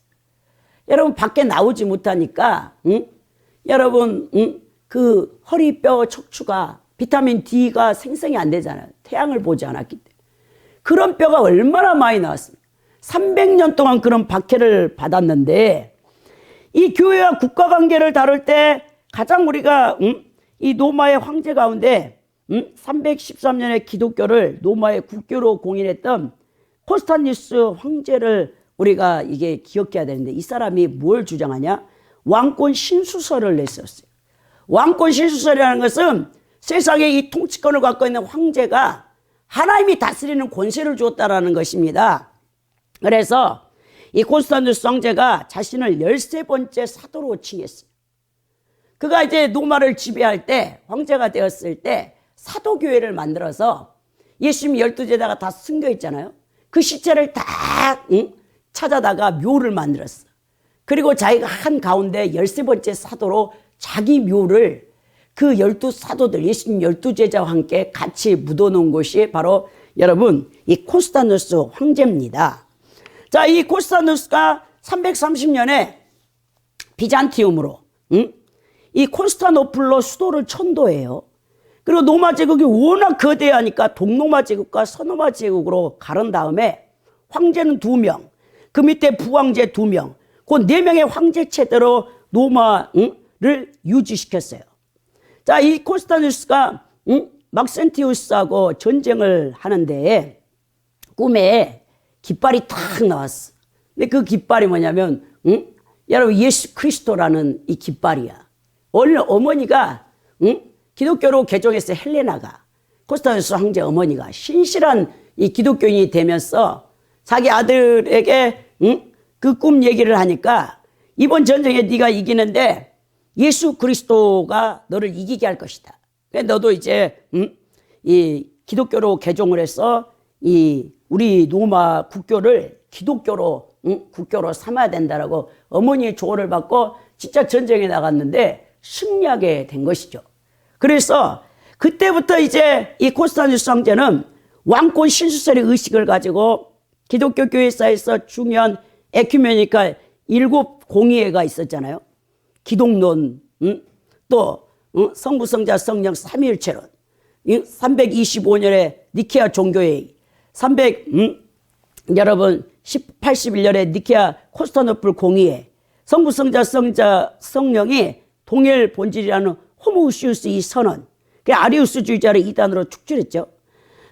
여러분 밖에 나오지 못하니까 여러분 그 허리뼈 척추가 비타민 D가 생성이 안 되잖아요. 태양을 보지 않았기 때문에. 그런 뼈가 얼마나 많이 나왔습니까? 300년 동안 그런 박해를 받았는데 이 교회와 국가 관계를 다룰 때 가장 우리가 이 노마의 황제 가운데 313년에 기독교를 노마의 국교로 공인했던 콘스탄티누스 황제를 우리가 이게 기억해야 되는데 이 사람이 뭘 주장하냐? 왕권 신수설을 냈었어요. 왕권 신수설이라는 것은 세상에 이 통치권을 갖고 있는 황제가 하나님이 다스리는 권세를 주었다라는 것입니다. 그래서 이 콘스탄티누스 황제가 자신을 13번째 사도로 칭했어요. 그가 이제 노마를 지배할 때 황제가 되었을 때 사도교회를 만들어서 예수님 12제자가 다 숨겨 있잖아요. 그 시체를 다 찾아다가 묘를 만들었어. 그리고 자기가 한 가운데 13번째 사도로 자기 묘를 그 12사도들 예수님 12제자와 함께 같이 묻어놓은 곳이 바로 여러분 이 콘스탄티누스 황제입니다. 자, 이 콘스탄티누스가 330년에 비잔티움으로 이 콘스타노플로 수도를 천도해요. 그리고 노마 제국이 워낙 거대하니까 동로마 제국과 서로마 제국으로 가른 다음에 황제는 2명, 그 밑에 부황제 2명, 그 4명의 황제 체제로 노마를 유지시켰어요. 자, 이 콘스탄티누스가 막센티우스하고 전쟁을 하는데 꿈에 깃발이 탁 나왔어. 근데 그 깃발이 뭐냐면 여러분 예수 그리스도라는 이 깃발이야. 원래 어머니가 기독교로 개종했어요. 헬레나가 콘스탄티누스 황제 어머니가 신실한 이 기독교인이 되면서 자기 아들에게 그 꿈 얘기를 하니까 이번 전쟁에 네가 이기는데 예수 그리스도가 너를 이기게 할 것이다. 그래서 너도 이제 이 기독교로 개종을 해서 이 우리 로마 국교를 기독교로 국교로 삼아야 된다라고 어머니의 조언을 받고 진짜 전쟁에 나갔는데 승리하게 된 것이죠. 그래서 그때부터 이제 이 콘스탄티누스 황제는 왕권 신수설의 의식을 가지고 기독교 교회사에서 중요한 에큐메니칼 7 공의회가 있었잖아요. 기독론, 또 성부 성자 성령 삼위일체론, 325년에 니케아 종교회의, 여러분 81년에 니케아 콘스탄티노플 공의회, 성부 성자 성령이 동일 본질이라는 호모우시우스 이 선언, 그 아리우스주의자를 이단으로 축출했죠.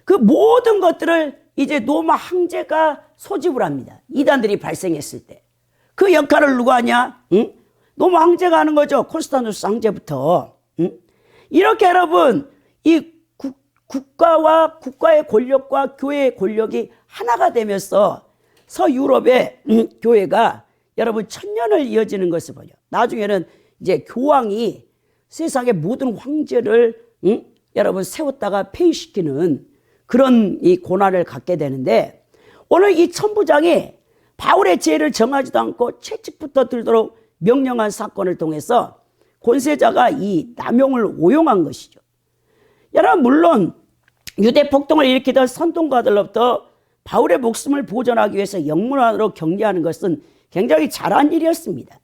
그 모든 것들을 이제 로마 황제가 소집을 합니다. 이단들이 발생했을 때. 그 역할을 누가 하냐? 로마 황제가 하는 거죠. 콘스탄티누스 황제부터. 이렇게 여러분 이 국가와 국가의 권력과 교회의 권력이 하나가 되면서 서유럽의 교회가 여러분 1000년을 이어지는 것을 보죠. 나중에는 이제 교황이 세상의 모든 황제를 여러분 세웠다가 폐위시키는 그런 이 고난을 갖게 되는데, 오늘 이 천부장이 바울의 죄를 정하지도 않고 채찍부터 들도록 명령한 사건을 통해서 권세자가 이 남용을 오용한 것이죠. 여러분 물론 유대 폭동을 일으키던 선동가들로부터 바울의 목숨을 보존하기 위해서 영문화로 격리하는 것은 굉장히 잘한 일이었습니다.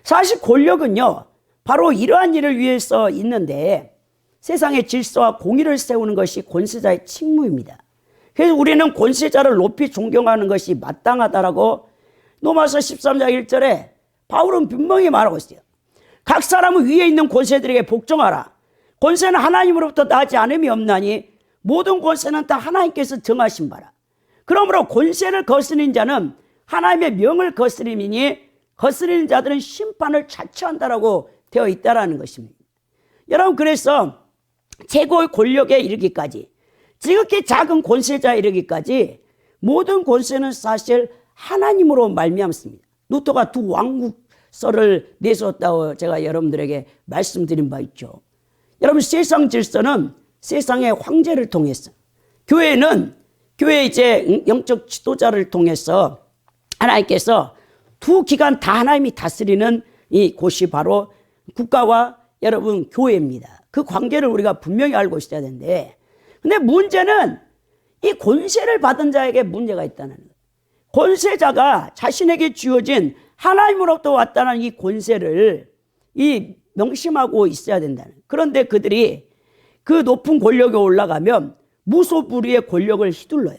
사실 권력은요 바로 이러한 일을 위해서 있는데, 세상의 질서와 공의를 세우는 것이 권세자의 직무입니다. 그래서 우리는 권세자를 높이 존경하는 것이 마땅하다라고 로마서 13장 1절에 바울은 분명히 말하고 있어요. 각 사람은 위에 있는 권세들에게 복종하라. 권세는 하나님으로부터 나지 않음이 없나니 모든 권세는 다 하나님께서 정하신 바라. 그러므로 권세를 거스르는 자는 하나님의 명을 거스림이니 거스르는 자들은 심판을 자처한다라고 되어 있다라는 것입니다. 여러분 그래서 최고의 권력에 이르기까지, 지극히 작은 권세자에 이르기까지 모든 권세는 사실 하나님으로 말미암습니다. 루터가 두 왕국서를 내세웠다고 제가 여러분들에게 말씀드린 바 있죠. 여러분 세상 질서는 세상의 황제를 통해서, 교회는 교회 이제 영적 지도자를 통해서 하나님께서 두 기관 다 하나님이 다스리는 이 곳이 바로 국가와 여러분 교회입니다. 그 관계를 우리가 분명히 알고 있어야 되는데, 근데 문제는 이 권세를 받은 자에게 문제가 있다는 거예요. 권세자가 자신에게 주어진 하나님으로부터 왔다는 이 권세를 이 명심하고 있어야 된다는 거예요. 그런데 그들이 그 높은 권력에 올라가면 무소불위의 권력을 휘둘러요.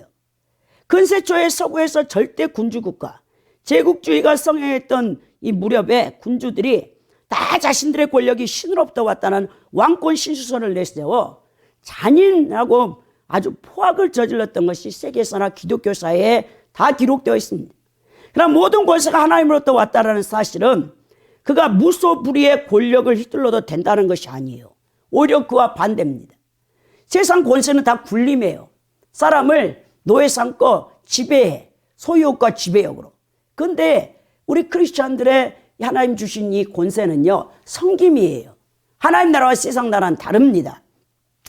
근세초의 서구에서 절대 군주국가, 제국주의가 성행했던 이 무렵에 군주들이 다 자신들의 권력이 신으로부터 왔다는 왕권 신수설을 내세워 잔인하고 아주 포악을 저질렀던 것이 세계사나 기독교 사회에 다 기록되어 있습니다. 그러나 모든 권세가 하나님으로부터 왔다는 사실은 그가 무소불위의 권력을 휘둘러도 된다는 것이 아니에요. 오히려 그와 반대입니다. 세상 권세는 다 굴림이에요. 사람을 노예 삼고 지배해, 소유욕과 지배욕으로. 그런데 우리 크리스찬들의 하나님 주신 이 권세는요 섬김이에요. 하나님 나라와 세상 나라는 다릅니다.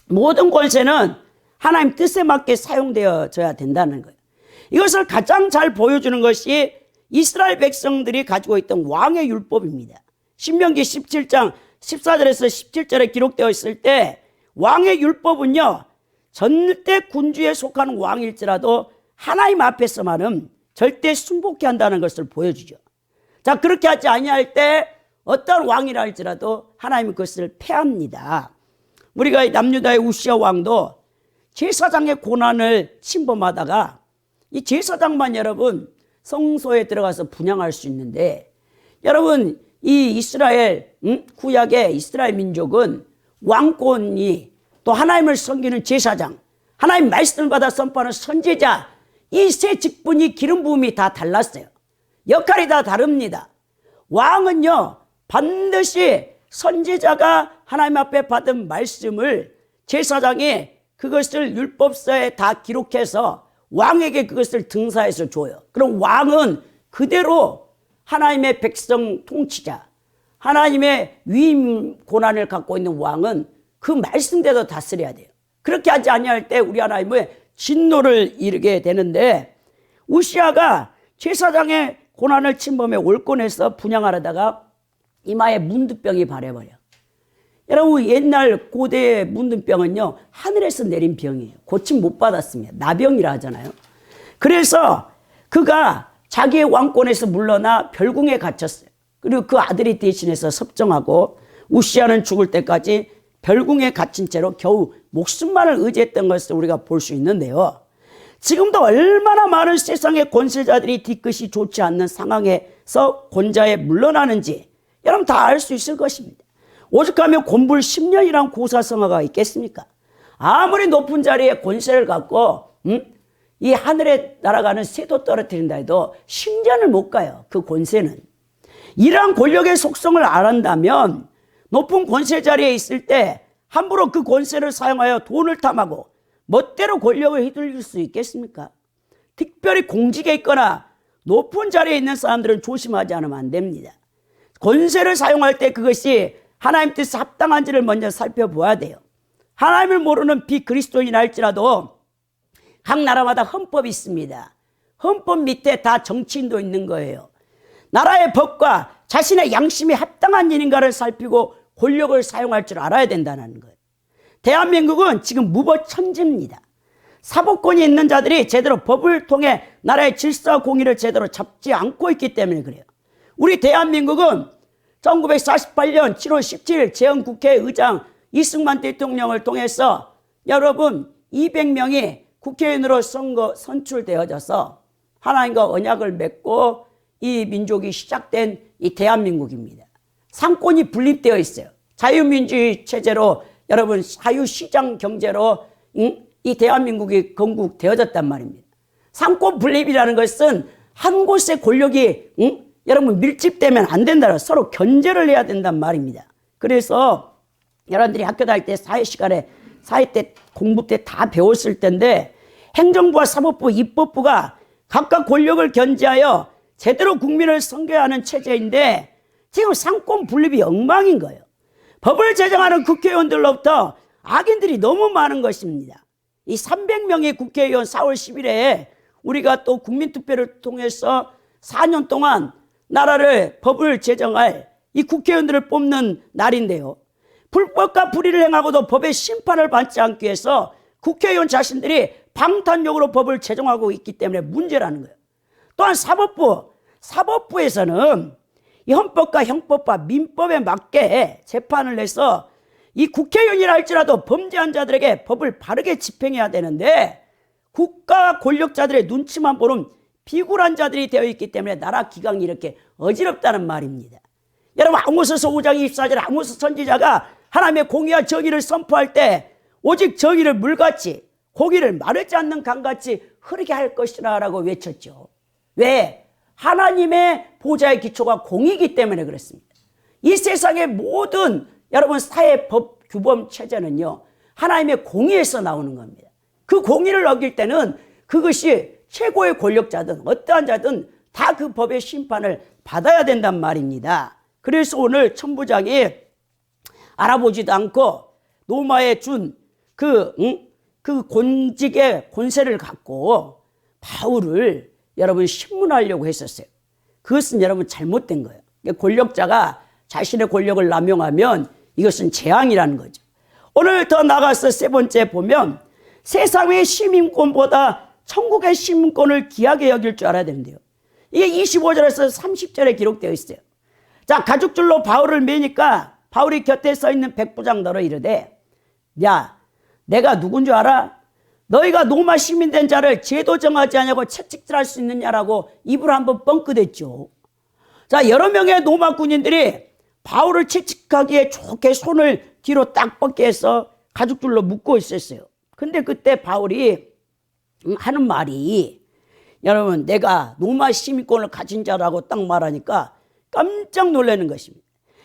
모든 권세는 하나님 뜻에 맞게 사용되어져야 된다는 거예요. 이것을 가장 잘 보여주는 것이 이스라엘 백성들이 가지고 있던 왕의 율법입니다. 신명기 17장 14절에서 17절에 기록되어 있을 때 왕의 율법은요 절대 군주에 속하는 왕일지라도 하나님 앞에서만은 절대 순복해 한다는 것을 보여주죠. 자, 그렇게 하지 아니할 때 어떤 왕이라 할지라도 하나님은 그것을 폐합니다. 우리가 남유다의 우시아 왕도 제사장의 고난을 침범하다가 이 제사장만 여러분 성소에 들어가서 분향할 수 있는데, 여러분 이 이스라엘 구약의 이스라엘 민족은 왕권이 또 하나님을 섬기는 제사장, 하나님 말씀을 받아 선포하는 선지자, 이 세 직분이 기름 부음이 다 달랐어요. 역할이 다 다릅니다. 왕은요 반드시 선지자가 하나님 앞에 받은 말씀을 제사장이 그것을 율법서에 다 기록해서 왕에게 그것을 등사해서 줘요. 그럼 왕은 그대로 하나님의 백성 통치자, 하나님의 위임 고난을 갖고 있는 왕은 그 말씀대로 다스려야 돼요. 그렇게 하지 아니할 때 우리 하나님의 진노를 이르게 되는데, 우시아가 제사장의 고난을 침범해 올권에서 분향하려다가 이마에 문둥병이 발해버려. 여러분 옛날 고대의 문둥병은요 하늘에서 내린 병이에요. 고침 못 받았습니다. 나병이라 하잖아요. 그래서 그가 자기의 왕권에서 물러나 별궁에 갇혔어요. 그리고 그 아들이 대신해서 섭정하고 우시아는 죽을 때까지 별궁에 갇힌 채로 겨우 목숨만을 의지했던 것을 우리가 볼 수 있는데요. 지금도 얼마나 많은 세상의 권세자들이 뒤끝이 좋지 않는 상황에서 권좌에 물러나는지 여러분 다 알 수 있을 것입니다. 오죽하면 곤불 10년이란 고사성어가 있겠습니까? 아무리 높은 자리에 권세를 갖고 이 하늘에 날아가는 새도 떨어뜨린다 해도 10년을 못 가요. 그 권세는. 이러한 권력의 속성을 알았다면 높은 권세 자리에 있을 때 함부로 그 권세를 사용하여 돈을 탐하고 멋대로 권력을 휘둘릴 수 있겠습니까? 특별히 공직에 있거나 높은 자리에 있는 사람들은 조심하지 않으면 안 됩니다. 권세를 사용할 때 그것이 하나님 뜻에 합당한지를 먼저 살펴보아야 돼요. 하나님을 모르는 비그리스도인이 할지라도 각 나라마다 헌법이 있습니다. 헌법 밑에 다 정치인도 있는 거예요. 나라의 법과 자신의 양심이 합당한 일인가를 살피고 권력을 사용할 줄 알아야 된다는 거예요. 대한민국은 지금 무법천지입니다. 사법권이 있는 자들이 제대로 법을 통해 나라의 질서와 공의를 제대로 잡지 않고 있기 때문에 그래요. 우리 대한민국은 1948년 7월 17일 재헌국회의장 이승만 대통령을 통해서 여러분 200명이 국회의원으로 선출되어져서 하나님과 언약을 맺고 이 민족이 시작된 이 대한민국입니다. 상권이 분립되어 있어요. 자유민주주의 체제로 여러분 자유시장 경제로 이 대한민국이 건국되어졌단 말입니다. 상권 분립이라는 것은 한 곳의 권력이 여러분 밀집되면 안 된다. 서로 견제를 해야 된단 말입니다. 그래서 여러분들이 학교 다닐 때 사회 시간에 사회 때 공부 때 다 배웠을 텐데 행정부와 사법부, 입법부가 각각 권력을 견제하여 제대로 국민을 선거하는 체제인데 지금 상권 분립이 엉망인 거예요. 법을 제정하는 국회의원들로부터 악인들이 너무 많은 것입니다. 이 300명의 국회의원 4월 10일에 우리가 또 국민투표를 통해서 4년 동안 나라를 법을 제정할 이 국회의원들을 뽑는 날인데요. 불법과 불의를 행하고도 법의 심판을 받지 않기 위해서 국회의원 자신들이 방탄용으로 법을 제정하고 있기 때문에 문제라는 거예요. 또한 사법부에서는 이 헌법과 형법과 민법에 맞게 재판을 해서 이 국회의원이라 할지라도 범죄한 자들에게 법을 바르게 집행해야 되는데 국가 권력자들의 눈치만 보는 비굴한 자들이 되어 있기 때문에 나라 기강이 이렇게 어지럽다는 말입니다. 여러분 아모스서 5장 24절 아모스 선지자가 하나님의 공의와 정의를 선포할 때 오직 정의를 물같이 고기를 마르지 않는 강같이 흐르게 할 것이라 라고 외쳤죠. 왜? 하나님의 보좌의 기초가 공의이기 때문에 그렇습니다. 이 세상의 모든 여러분 사회 법 규범 체제는요 하나님의 공의에서 나오는 겁니다. 그 공의를 어길 때는 그것이 최고의 권력자든 어떠한 자든 다 그 법의 심판을 받아야 된단 말입니다. 그래서 오늘 천부장이 알아보지도 않고 로마에 준 그 권직의 권세를 갖고 바울을 여러분 신문하려고 했었어요. 그것은 여러분 잘못된 거예요. 권력자가 자신의 권력을 남용하면 이것은 재앙이라는 거죠. 오늘 더 나가서 세 번째 보면 세상의 시민권보다 천국의 시민권을 귀하게 여길 줄 알아야 되는데요. 이게 25절에서 30절에 기록되어 있어요. 자, 가죽줄로 바울을 매니까 바울이 곁에 서 있는 백부장 너로 이르되 야 내가 누군 줄 알아? 너희가 로마 시민된 자를 제도 정하지 않냐고 채찍질할 수 있느냐라고 입을 한번 뻥끗했죠. 자, 여러 명의 로마 군인들이 바울을 채찍하기에 좋게 손을 뒤로 딱 뻗게 해서 가죽줄로 묶고 있었어요. 근데 그때 바울이 하는 말이 여러분 내가 로마 시민권을 가진 자라고 딱 말하니까 깜짝 놀라는 것입니다.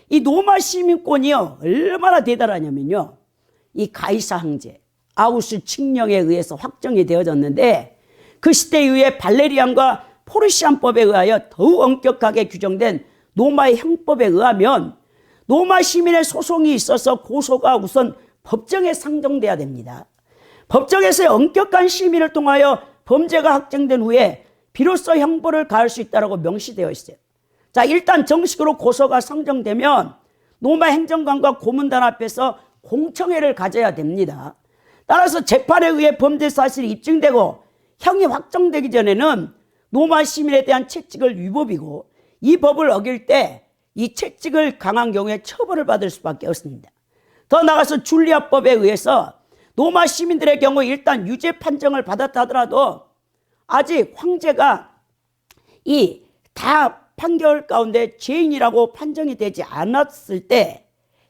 이 로마 시민권이요 얼마나 대단하냐면요. 이 가이사 황제 아우스 칙령에 의해서 확정이 되어졌는데 그 시대 이후에 발레리안과 포르시안법에 의하여 더욱 엄격하게 규정된 로마의 형법에 의하면 로마 시민의 소송이 있어서 고소가 우선 법정에 상정돼야 됩니다. 법정에서의 엄격한 심의를 통하여 범죄가 확정된 후에 비로소 형벌을 가할 수 있다고 명시되어 있어요. 자, 일단 정식으로 고소가 상정되면 로마 행정관과 고문단 앞에서 공청회를 가져야 됩니다. 따라서 재판에 의해 범죄 사실이 입증되고 형이 확정되기 전에는 로마 시민에 대한 채찍을 위법이고 이 법을 어길 때 이 채찍을 강한 경우에 처벌을 받을 수밖에 없습니다. 더 나아가서 줄리아법에 의해서 로마 시민들의 경우 일단 유죄 판정을 받았다 하더라도 아직 황제가 이 다 판결 가운데 죄인이라고 판정이 되지 않았을 때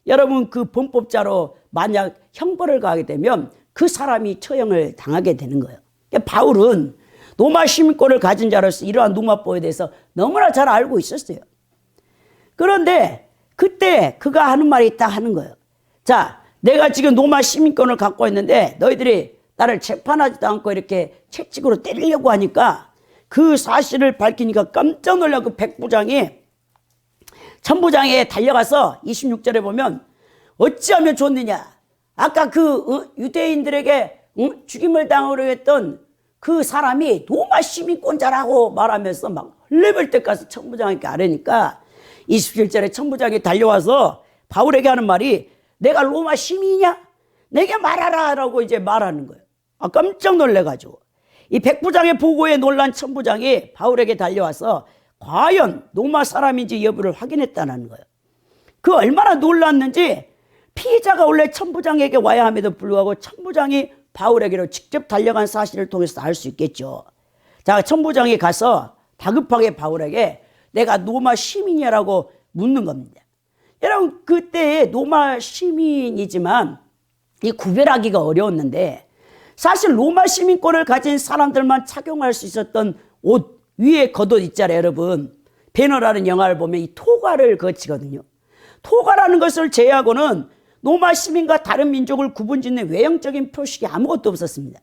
여러분 그 범법자로 만약 형벌을 가하게 되면 그 사람이 처형을 당하게 되는 거예요. 그러니까 바울은 로마 시민권을 가진 자로서 이러한 로마법에 대해서 너무나 잘 알고 있었어요. 그런데 그때 그가 하는 말이 딱 하는 거예요. 자, 내가 지금 로마 시민권을 갖고 있는데 너희들이 나를 재판하지도 않고 이렇게 채찍으로 때리려고 하니까 그 사실을 밝히니까 깜짝 놀라 그 백부장이 천부장에 달려가서 26절에 보면 어찌하면 좋느냐. 아까 그 유대인들에게 죽임을 당하려 했던 그 사람이 로마 시민권자라고 말하면서 막 헐레벌 때까지 천부장에게 아뢰니까 27절에 천부장이 달려와서 바울에게 하는 말이 내가 로마 시민이냐? 내게 말하라 라고 이제 말하는 거예요. 깜짝 놀래가지고 이 백부장의 보고에 놀란 천부장이 바울에게 달려와서 과연 로마 사람인지 여부를 확인했다는 거예요. 그 얼마나 놀랐는지 피해자가 원래 천부장에게 와야 함에도 불구하고 천부장이 바울에게로 직접 달려간 사실을 통해서 알 수 있겠죠. 자, 천부장이 가서 다급하게 바울에게 내가 로마 시민이라고 묻는 겁니다. 여러분 그때 로마 시민이지만 이 구별하기가 어려웠는데 사실 로마 시민권을 가진 사람들만 착용할 수 있었던 옷 위에 겉옷 있잖아요. 여러분 배너라는 영화를 보면 이 토가를 거치거든요. 토가라는 것을 제외하고는 로마 시민과 다른 민족을 구분짓는 외형적인 표식이 아무것도 없었습니다.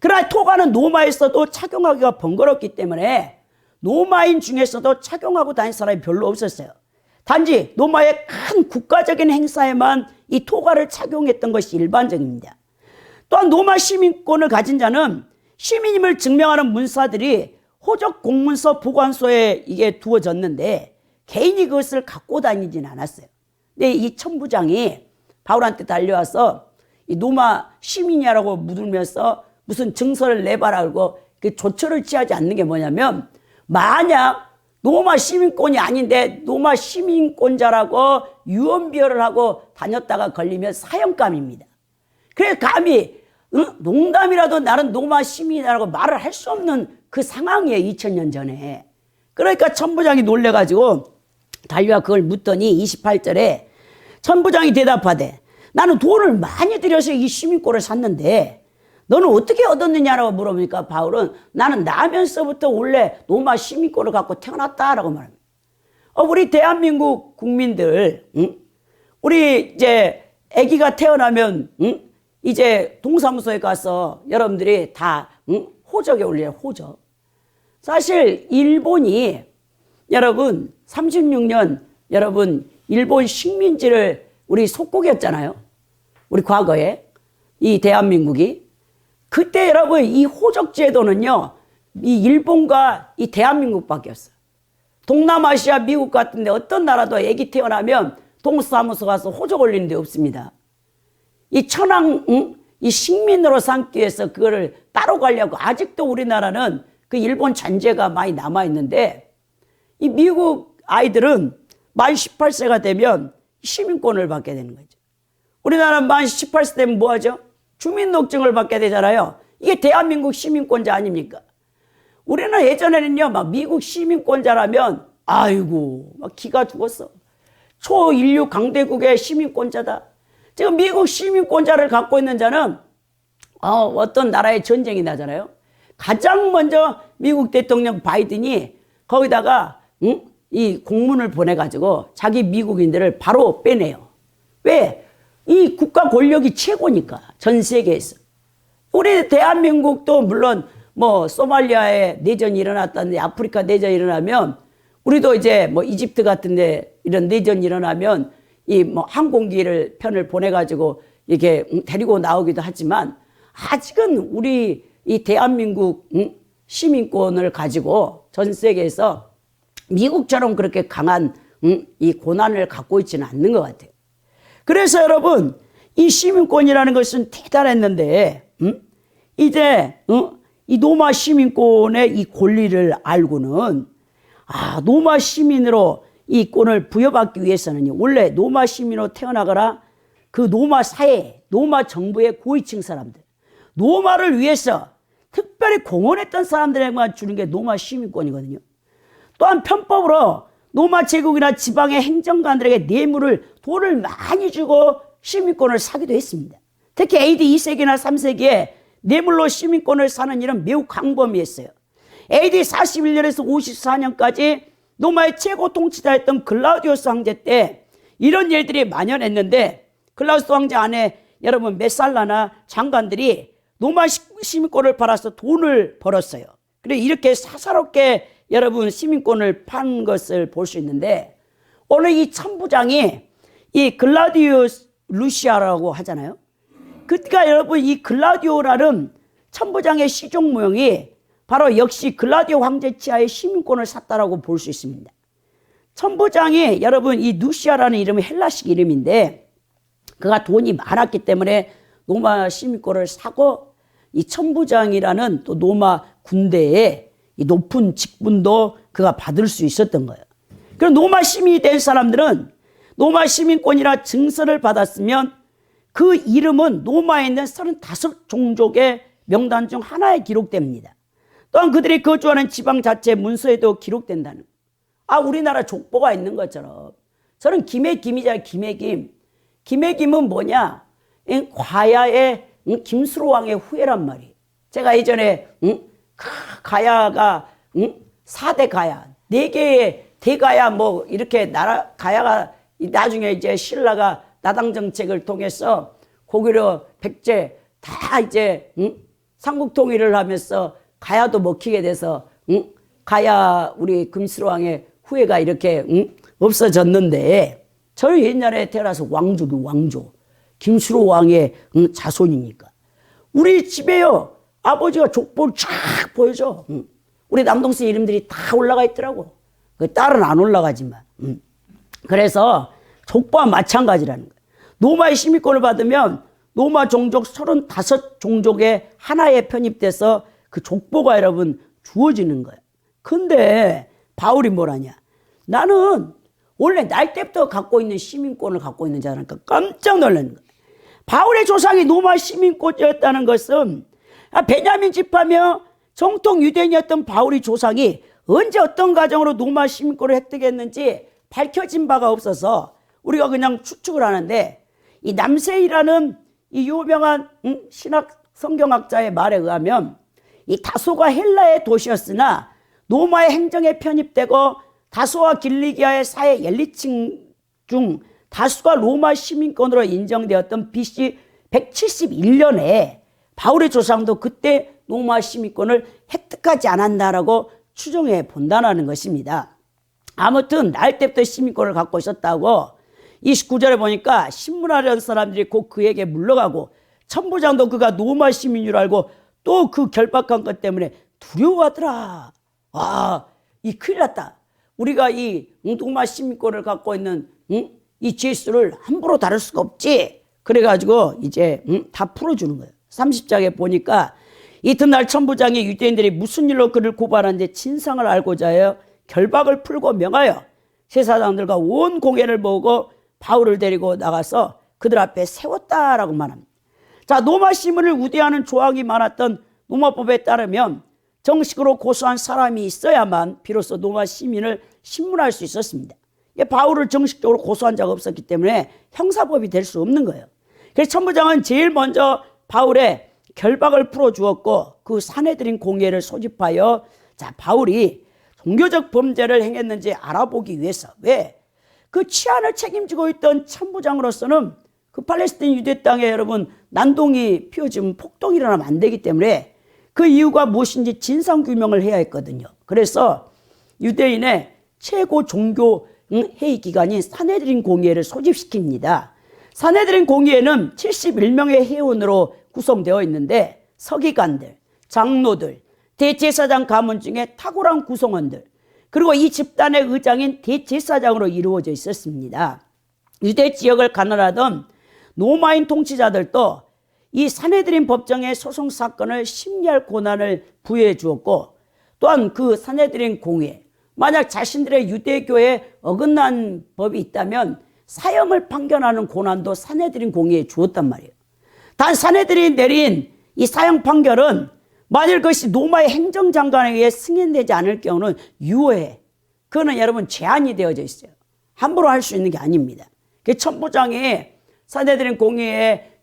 그러나 토가는 로마에서도 착용하기가 번거롭기 때문에 로마인 중에서도 착용하고 다닌 사람이 별로 없었어요. 단지 로마의 큰 국가적인 행사에만 이 토가를 착용했던 것이 일반적입니다. 또한 로마 시민권을 가진 자는 시민임을 증명하는 문서들이 호적 공문서 보관소에 이게 두어졌는데 개인이 그것을 갖고 다니지는 않았어요. 근데 이 천부장이 바울한테 달려와서 이 로마 시민이라고 물으면서 무슨 증서를 내봐라 그러고 그 조처를 취하지 않는 게 뭐냐면 만약 로마 시민권이 아닌데 로마 시민권자라고 유언비어를 하고 다녔다가 걸리면 사형감입니다. 그래서 감히 농담이라도 나는 로마 시민이라고 말을 할 수 없는 그 상황이에요. 2000년 전에. 그러니까 천부장이 놀래가지고 달려와 그걸 묻더니 28절에 천부장이 대답하되 나는 돈을 많이 들여서 이 시민권을 샀는데 너는 어떻게 얻었느냐라고 물어보니까 바울은 나는 나면서부터 원래 로마 시민권을 갖고 태어났다라고 말합니다. 우리 대한민국 국민들, 우리 이제 아기가 태어나면, 이제 동사무소에 가서 여러분들이 다, 호적에 올려요, 호적. 사실, 일본이 여러분, 36년 여러분, 일본 식민지를 우리 속국이었잖아요. 우리 과거에. 이 대한민국이. 그때 여러분 이 호적 제도는요 이 일본과 이 대한민국밖에 없어요. 동남아시아 미국 같은데 어떤 나라도 애기 태어나면 동사무소 가서 호적 올리는 데 없습니다. 이 천황 이 식민으로 삼기 위해서 그거를 따로 가려고 아직도 우리나라는 그 일본 잔재가 많이 남아 있는데 이 미국 아이들은 만 18세가 되면 시민권을 받게 되는 거죠. 우리나라는 만 18세 되면 뭐 하죠? 주민등록증을 받게 되잖아요. 이게 대한민국 시민권자 아닙니까? 우리는 예전에는요, 막 미국 시민권자라면, 아이고, 막 기가 죽었어. 초인류 강대국의 시민권자다. 지금 미국 시민권자를 갖고 있는 자는, 어떤 나라의 전쟁이 나잖아요. 가장 먼저 미국 대통령 바이든이 거기다가, 이 공문을 보내가지고 자기 미국인들을 바로 빼내요. 왜? 이 국가 권력이 최고니까 전 세계에서. 우리 대한민국도 물론 뭐 소말리아에 내전이 일어났다는데 아프리카 내전이 일어나면 우리도 이제 뭐 이집트 같은데 이런 내전이 일어나면 이 뭐 항공기를 편을 보내가지고 이렇게 데리고 나오기도 하지만 아직은 우리 이 대한민국 시민권을 가지고 전 세계에서 미국처럼 그렇게 강한 이 고난을 갖고 있지는 않는 것 같아요. 그래서 여러분 이 시민권이라는 것은 대단했는데 이제 이 로마 시민권의 이 권리를 알고는 로마 시민으로 이 권을 부여받기 위해서는요, 원래 로마 시민으로 태어나거나 그 로마 사회, 로마 정부의 고위층 사람들, 로마를 위해서 특별히 공헌했던 사람들에게만 주는 게 로마 시민권이거든요. 또한 편법으로 로마 제국이나 지방의 행정관들에게 뇌물을, 돈을 많이 주고 시민권을 사기도 했습니다. 특히 AD 2세기나 3세기에 뇌물로 시민권을 사는 일은 매우 광범위했어요. AD 41년에서 54년까지 로마의 최고 통치자였던 글라우디우스 황제 때 이런 일들이 만연했는데, 글라우디우스 황제 안에 여러분 메살라나 장관들이 로마 시민권을 팔아서 돈을 벌었어요. 그리고 이렇게 사사롭게 여러분 시민권을 판 것을 볼 수 있는데, 오늘 이 천부장이 이 글라우디우스 루시아라고 하잖아요. 그러니까 여러분 이 글라우디오라는 천부장의 시종 모형이 바로 역시 글라우디오 황제 치하의 시민권을 샀다라고 볼 수 있습니다. 천부장이 여러분 이 루시아라는 이름은 헬라식 이름인데, 그가 돈이 많았기 때문에 로마 시민권을 사고 이 천부장이라는 또 로마 군대의 이 높은 직분도 그가 받을 수 있었던 거예요. 그럼 로마 시민이 된 사람들은 로마 시민권이나 증서를 받았으면 그 이름은 로마에 있는 35종족의 명단 중 하나에 기록됩니다. 또한 그들이 거주하는 지방 자체 문서에도 기록된다는 거예요. 아, 우리나라 족보가 있는 것처럼. 저는 김해김이잖아요. 김해김. 김해김은 뭐냐? 과야의 김수로 왕의 후예란 말이에요. 제가 예전에 가야가 4대 가야, 4개의 대가야 뭐 이렇게 나라 가야가 나중에 이제 신라가 나당 정책을 통해서 고구려 백제 다 이제 삼국 통일을 하면서 가야도 먹히게 돼서 가야 우리 김수로왕의 후예가 이렇게 없어졌는데, 저희 옛날에 태어나서 왕족이 왕조 김수로왕의 자손이니까 우리 집에요 아버지가 족보를 쫙 보여줘. 우리 남동생 이름들이 다 올라가 있더라고. 그 딸은 안 올라가지만. 그래서 족보와 마찬가지라는 거예요. 로마의 시민권을 받으면 로마 종족 35종족의 하나에 편입돼서 그 족보가 여러분 주어지는 거예요. 근데 바울이 뭐라냐? 나는 원래 날 때부터 갖고 있는 시민권을 갖고 있는 자라니까 깜짝 놀라는 거예요. 바울의 조상이 로마 시민권이었다는 것은 베냐민 지파며 정통 유대인이었던 바울의 조상이 언제 어떤 과정으로 로마 시민권을 획득했는지 밝혀진 바가 없어서 우리가 그냥 추측을 하는데, 이 남세이라는 이 유명한 신학 성경학자의 말에 의하면 이 다소가 헬라의 도시였으나 로마의 행정에 편입되고 다소와 길리기아의 사회 엘리층 중 다수가 로마 시민권으로 인정되었던 BC 171년에 바울의 조상도 그때 로마 시민권을 획득하지 않았나라고 추정해 본다는 것입니다. 아무튼 날 때부터 시민권을 갖고 있었다고 29절에 보니까 신문하려는 사람들이 곧 그에게 물러가고 천부장도 그가 로마 시민인 줄 알고 또 그 결박한 것 때문에 두려워하더라. 아, 이 큰일 났다. 우리가 이 로마 시민권을 갖고 있는 이 죄수를 함부로 다룰 수가 없지. 그래가지고 이제 다 풀어주는 거예요. 30장에 보니까 이튿날 천부장이 유대인들이 무슨 일로 그를 고발하는지 진상을 알고자 하여 결박을 풀고 명하여 제사장들과 온 공회를 모으고 바울을 데리고 나가서 그들 앞에 세웠다라고 말합니다. 자, 로마 시민을 우대하는 조항이 많았던 로마법에 따르면 정식으로 고소한 사람이 있어야만 비로소 로마 시민을 신문할 수 있었습니다. 바울을 정식적으로 고소한 자가 없었기 때문에 형사법이 될 수 없는 거예요. 그래서 천부장은 제일 먼저 바울의 결박을 풀어주었고 그 사내들인 공회를 소집하여 자, 바울이 종교적 범죄를 행했는지 알아보기 위해서, 왜? 그 치안을 책임지고 있던 천부장으로서는 그 팔레스타인 유대 땅에 여러분 난동이 피어지면 폭동이 일어나면 안 되기 때문에 그 이유가 무엇인지 진상규명을 해야 했거든요. 그래서 유대인의 최고 종교 회의 기관인 사내들인 공회를 소집시킵니다. 사내들인 공회는 71명의 회원으로 구성되어 있는데 서기관들, 장로들, 대제사장 가문 중에 탁월한 구성원들, 그리고 이 집단의 의장인 대제사장으로 이루어져 있었습니다. 유대 지역을 가난하던 로마인 통치자들도 이 사내들인 법정의 소송 사건을 심리할 권한을 부여해 주었고, 또한 그 사내들인 공회, 만약 자신들의 유대교에 어긋난 법이 있다면 사형을 판결하는 고난도 산헤드린 공의에 주었단 말이에요. 단 산헤드린이 내린 이 사형 판결은 만일 그것이 로마의 행정장관에 의해 승인되지 않을 경우는 유효해. 그거는 여러분 제한이 되어져 있어요. 함부로 할 수 있는 게 아닙니다. 그 천부장이 산헤드린 공의회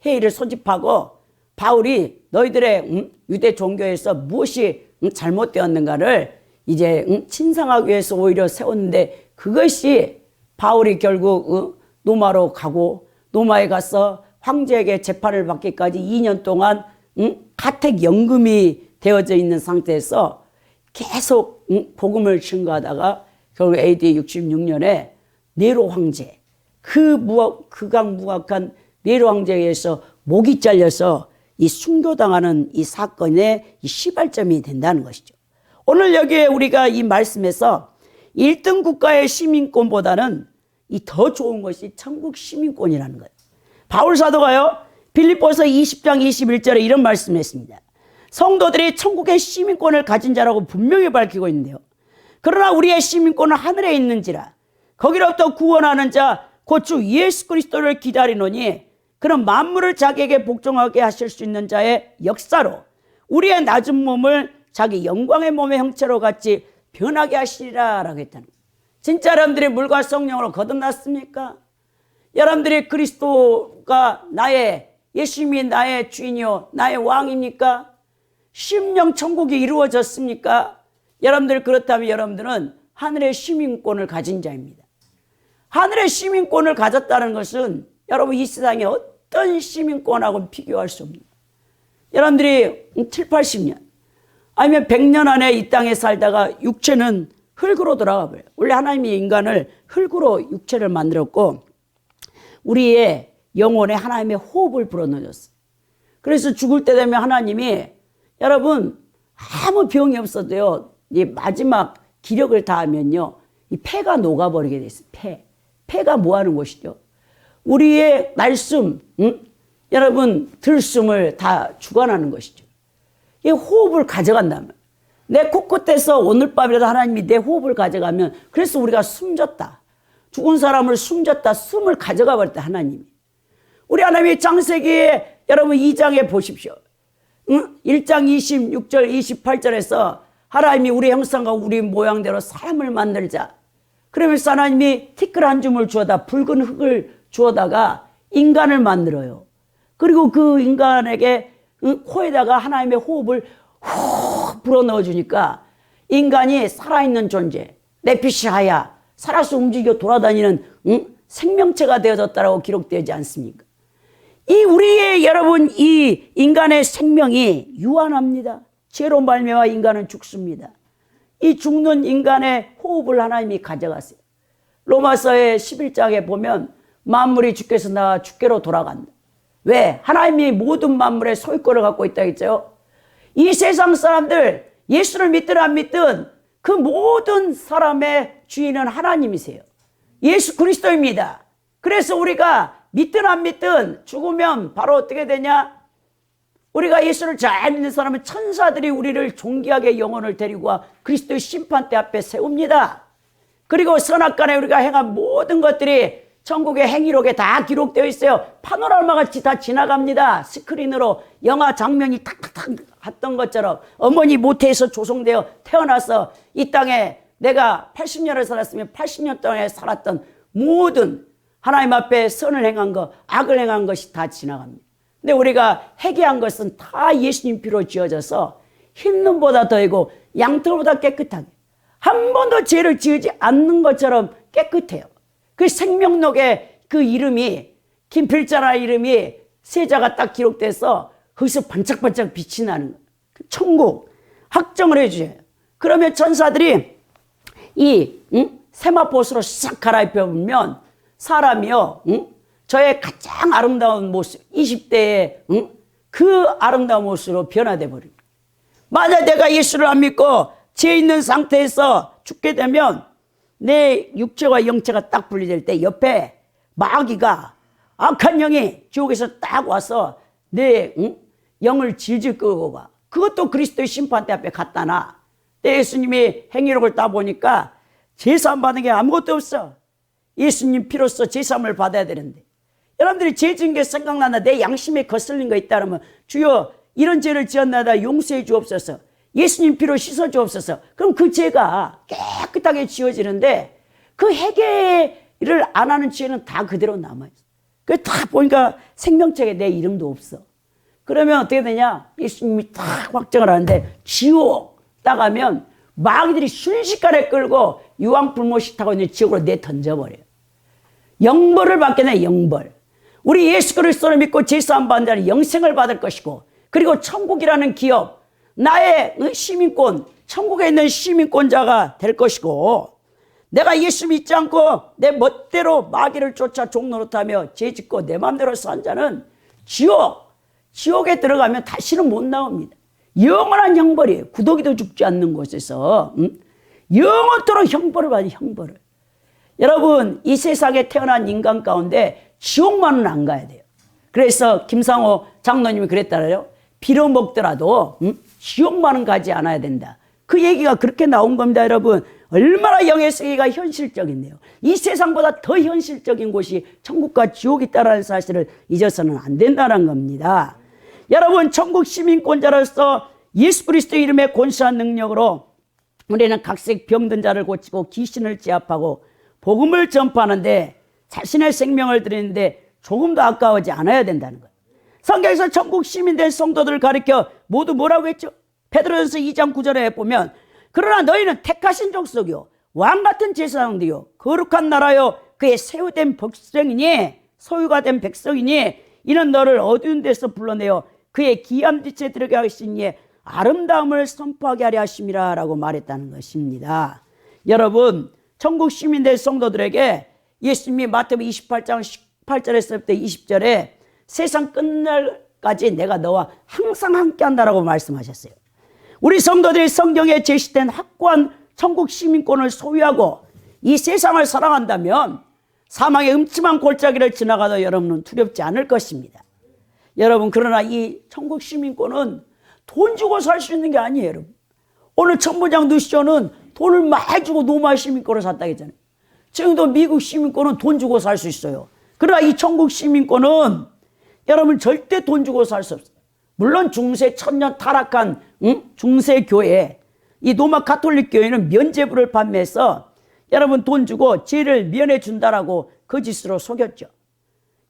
회의를 소집하고 바울이 너희들의 유대 종교에서 무엇이 잘못되었는가를 이제 친상하기 위해서 오히려 세웠는데, 그것이 바울이 결국 로마로 가고 로마에 가서 황제에게 재판을 받기까지 2년 동안 가택연금이 되어져 있는 상태에서 계속 복음을 증거하다가 결국 AD 66년에 네로 황제, 극악무악한 네로 황제에 의해서 목이 잘려서 이 순교당하는 이 사건의 이 시발점이 된다는 것이죠. 오늘 여기에 우리가 이 말씀에서 1등 국가의 시민권보다는 이 더 좋은 것이 천국 시민권이라는 거예요. 바울 사도가요, 빌립보서 20장 21절에 이런 말씀을 했습니다. 성도들이 천국의 시민권을 가진 자라고 분명히 밝히고 있는데요. 그러나 우리의 시민권은 하늘에 있는지라 거기로부터 구원하는 자 곧 주 예수 그리스도를 기다리노니 그는 만물을 자기에게 복종하게 하실 수 있는 자의 역사로 우리의 낮은 몸을 자기 영광의 몸의 형체로 같이 변하게 하시리라 라고 했다는 거예요. 진짜 여러분들이 물과 성령으로 거듭났습니까? 여러분들이 그리스도가 예수님이 나의 주인이요 나의 왕입니까? 심령 천국이 이루어졌습니까? 여러분들 그렇다면 여러분들은 하늘의 시민권을 가진 자입니다. 하늘의 시민권을 가졌다는 것은 여러분 이 세상의 어떤 시민권하고는 비교할 수 없습니다. 여러분들이 7, 80년 아니면 100년 안에 이 땅에 살다가 육체는 흙으로 돌아가 버려요. 원래 하나님이 인간을 흙으로 육체를 만들었고 우리의 영혼에 하나님의 호흡을 불어넣었어요. 그래서 죽을 때 되면 하나님이 여러분 아무 병이 없어도요, 이 마지막 기력을 다하면요, 이 폐가 녹아버리게 돼 있어요. 폐가 뭐 하는 것이죠? 우리의 날숨, 여러분 들숨을 다 주관하는 것이죠. 이 호흡을 가져간다면, 내 코끝에서 오늘 밤이라도 하나님이 내 호흡을 가져가면, 그래서 우리가 숨졌다, 죽은 사람을 숨졌다, 숨을 가져가 버렸다 하나님이. 우리 하나님이 창세기에 여러분 2장에 보십시오. 1장 26절 28절에서 하나님이 우리 형상과 우리 모양대로 사람을 만들자. 그러면서 하나님이 티끌 한 줌을 주어다 붉은 흙을 주어다가 인간을 만들어요. 그리고 그 인간에게 코에다가 하나님의 호흡을 훅 불어넣어 주니까 인간이 살아있는 존재, 네피시하야, 살아서 움직여 돌아다니는 생명체가 되어졌다라고 기록되지 않습니까? 이 우리의 여러분 이 인간의 생명이 유한합니다. 죄로 말미암아 인간은 죽습니다. 이 죽는 인간의 호흡을 하나님이 가져갔어요. 로마서의 11장에 보면 만물이 주께서 나와 주께로 돌아간다. 왜? 하나님이 모든 만물의 소유권을 갖고 있다 했죠. 이 세상 사람들 예수를 믿든 안 믿든 그 모든 사람의 주인은 하나님이세요. 예수 그리스도입니다. 그래서 우리가 믿든 안 믿든 죽으면 바로 어떻게 되냐? 우리가 예수를 잘 믿는 사람은 천사들이 우리를 존귀하게 영혼을 데리고 와 그리스도의 심판대 앞에 세웁니다. 그리고 선악간에 우리가 행한 모든 것들이 천국의 행위록에 다 기록되어 있어요. 파노라마 같이 다 지나갑니다. 스크린으로 영화 장면이 탁탁탁 갔던 것처럼 어머니 모태에서 조성되어 태어나서 이 땅에 내가 80년을 살았으면 80년 동안에 살았던 모든 하나님 앞에 선을 행한 것, 악을 행한 것이 다 지나갑니다. 근데 우리가 회개한 것은 다 예수님 피로 지어져서 흰눈보다 더이고 양털보다 깨끗하게 한 번도 죄를 지으지 않는 것처럼 깨끗해요. 그 생명록에 그 이름이 김필자라 이름이 세자가 딱 기록돼서 거기서 반짝반짝 빛이 나는 거예요. 천국 확정을 해주세요. 그러면 천사들이 이 세마포스로 싹 갈아입혀 보면 사람이요, 저의 가장 아름다운 모습, 20대의 그 아름다운 모습으로 변화돼 버립니다. 만약 내가 예수를 안 믿고 죄 있는 상태에서 죽게 되면 내 육체와 영체가 딱 분리될 때 옆에 마귀가, 악한 영이 지옥에서 딱 와서 내 영을 질질 끌고 가. 그것도 그리스도의 심판대 앞에 갖다 놔. 때 예수님이 행위록을 따보니까 제사함 받은 게 아무것도 없어. 예수님 피로써 제사함을 받아야 되는데, 여러분들이 죄 지은 게 생각나나 내 양심에 거슬린 거 있다 그러면 주여 이런 죄를 지었나이다 용서해 주옵소서, 예수님 피로 씻어 주옵소서. 그럼 그 죄가 깨끗하게 지워지는데 그 회개를 안 하는 죄는 다 그대로 남아있어. 그 다 보니까 생명책에 내 이름도 없어. 그러면 어떻게 되냐? 예수님이 딱 확정을 하는데 지옥 딱 가면 마귀들이 순식간에 끌고 유황불못이 타고 있는 지옥으로 내 던져버려요. 영벌을 받게 돼. 영벌. 우리 예수 그리스도를 믿고 제사함 받는 자는 영생을 받을 것이고, 그리고 천국이라는 기업, 나의 시민권, 천국에 있는 시민권자가 될 것이고, 내가 예수 믿지 않고 내 멋대로 마귀를 쫓아 종노릇하며 죄짓고 내 마음대로 산 자는 지옥에 들어가면 다시는 못 나옵니다. 영원한 형벌이에요. 구더기도 죽지 않는 곳에서 영원토록 형벌을 받는 형벌을. 여러분, 이 세상에 태어난 인간 가운데 지옥만은 안 가야 돼요. 그래서 김상호 장로님이 그랬잖아요. 빌어먹더라도 지옥만은 가지 않아야 된다. 그 얘기가 그렇게 나온 겁니다. 여러분, 얼마나 영의 세계가 현실적인데요. 이 세상보다 더 현실적인 곳이 천국과 지옥이 있다는 사실을 잊어서는 안 된다는 겁니다. 여러분, 천국 시민권자로서 예수 그리스도의 이름의 권세한 능력으로 우리는 각색 병든 자를 고치고 귀신을 제압하고 복음을 전파하는데 자신의 생명을 드리는데 조금도 아까워하지 않아야 된다는 거예요. 성경에서 천국 시민된 성도들을 가리켜 모두 뭐라고 했죠? 베드로전서 2장 9절에 보면, 그러나 너희는 택하신 족속이요 왕같은 제사장들이요 거룩한 나라요 그의 세우된 백성이니, 소유가 된 백성이니, 이는 너를 어두운 데서 불러내어 그의 기암 빛에 들어가게 하시니 아름다움을 선포하게 하려 하심이라 라고 말했다는 것입니다. 여러분, 천국 시민된 성도들에게 예수님이 마태복음 28장 18절에서부터 20절에 세상 끝날까지 내가 너와 항상 함께한다라고 말씀하셨어요. 우리 성도들이 성경에 제시된 확고한 천국 시민권을 소유하고 이 세상을 사랑한다면 사망의 음침한 골짜기를 지나가도 여러분은 두렵지 않을 것입니다. 여러분, 그러나 이 천국 시민권은 돈 주고 살 수 있는 게 아니에요. 여러분, 오늘 천부장 누시조는 돈을 많이 주고 노마 시민권을 샀다고 했잖아요. 지금도 미국 시민권은 돈 주고 살 수 있어요. 그러나 이 천국 시민권은 여러분 절대 돈 주고 살 수 없어요. 물론 중세 천년 타락한 중세 교회, 이 로마 가톨릭 교회는 면죄부를 판매해서 여러분 돈 주고 죄를 면해 준다라고 거짓으로 속였죠.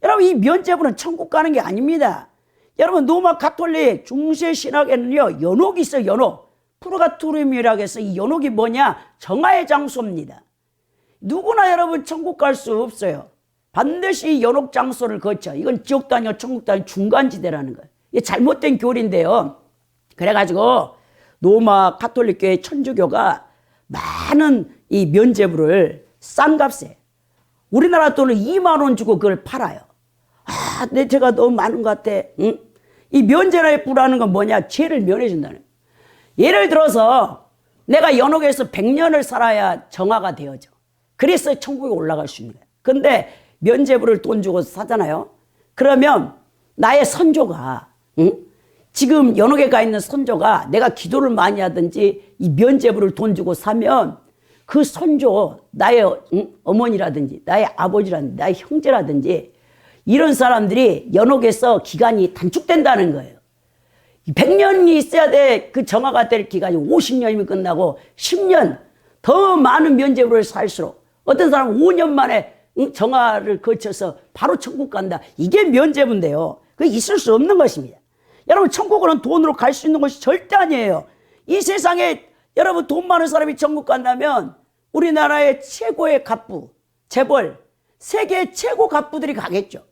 여러분, 이 면죄부는 천국 가는 게 아닙니다. 여러분, 로마 가톨릭 중세 신학에는요 연옥이 있어요. 연옥. 푸르가토리움이라고 해서 이 연옥이 뭐냐? 정화의 장소입니다. 누구나 여러분 천국 갈 수 없어요. 반드시 연옥 장소를 거쳐. 이건 지옥도 아니고 천국도 아니고 중간지대라는 거예요. 이게 잘못된 교리인데요. 그래가지고 로마 가톨릭 교회 천주교가 많은 이 면죄부를 싼 값에, 우리나라 돈을 2만 원 주고 그걸 팔아요. 아, 내 죄가 너무 많은 것 같아. 응? 이 면죄부라는 건 뭐냐? 죄를 면해준다는 거예요. 예를 들어서 내가 연옥에서 100년을 살아야 정화가 되어져. 그래서 천국에 올라갈 수 있는 거예요. 근데 면죄부를 돈 주고 사잖아요. 그러면 나의 선조가, 지금 연옥에 가 있는 선조가 내가 기도를 많이 하든지 이 면죄부를 돈 주고 사면 그 선조, 나의 어머니라든지 나의 아버지라든지 나의 형제라든지 이런 사람들이 연옥에서 기간이 단축된다는 거예요. 100년이 있어야 돼. 그 정화가 될 기간이 50년이면 끝나고 10년 더 많은 면죄부를 살수록 어떤 사람은 5년 만에 정화를 거쳐서 바로 천국 간다. 이게 면죄부인데요. 그게 있을 수 없는 것입니다. 여러분, 천국은 돈으로 갈 수 있는 것이 절대 아니에요. 이 세상에 여러분 돈 많은 사람이 천국 간다면 우리나라의 최고의 갑부, 재벌, 세계 최고 갑부들이 가겠죠.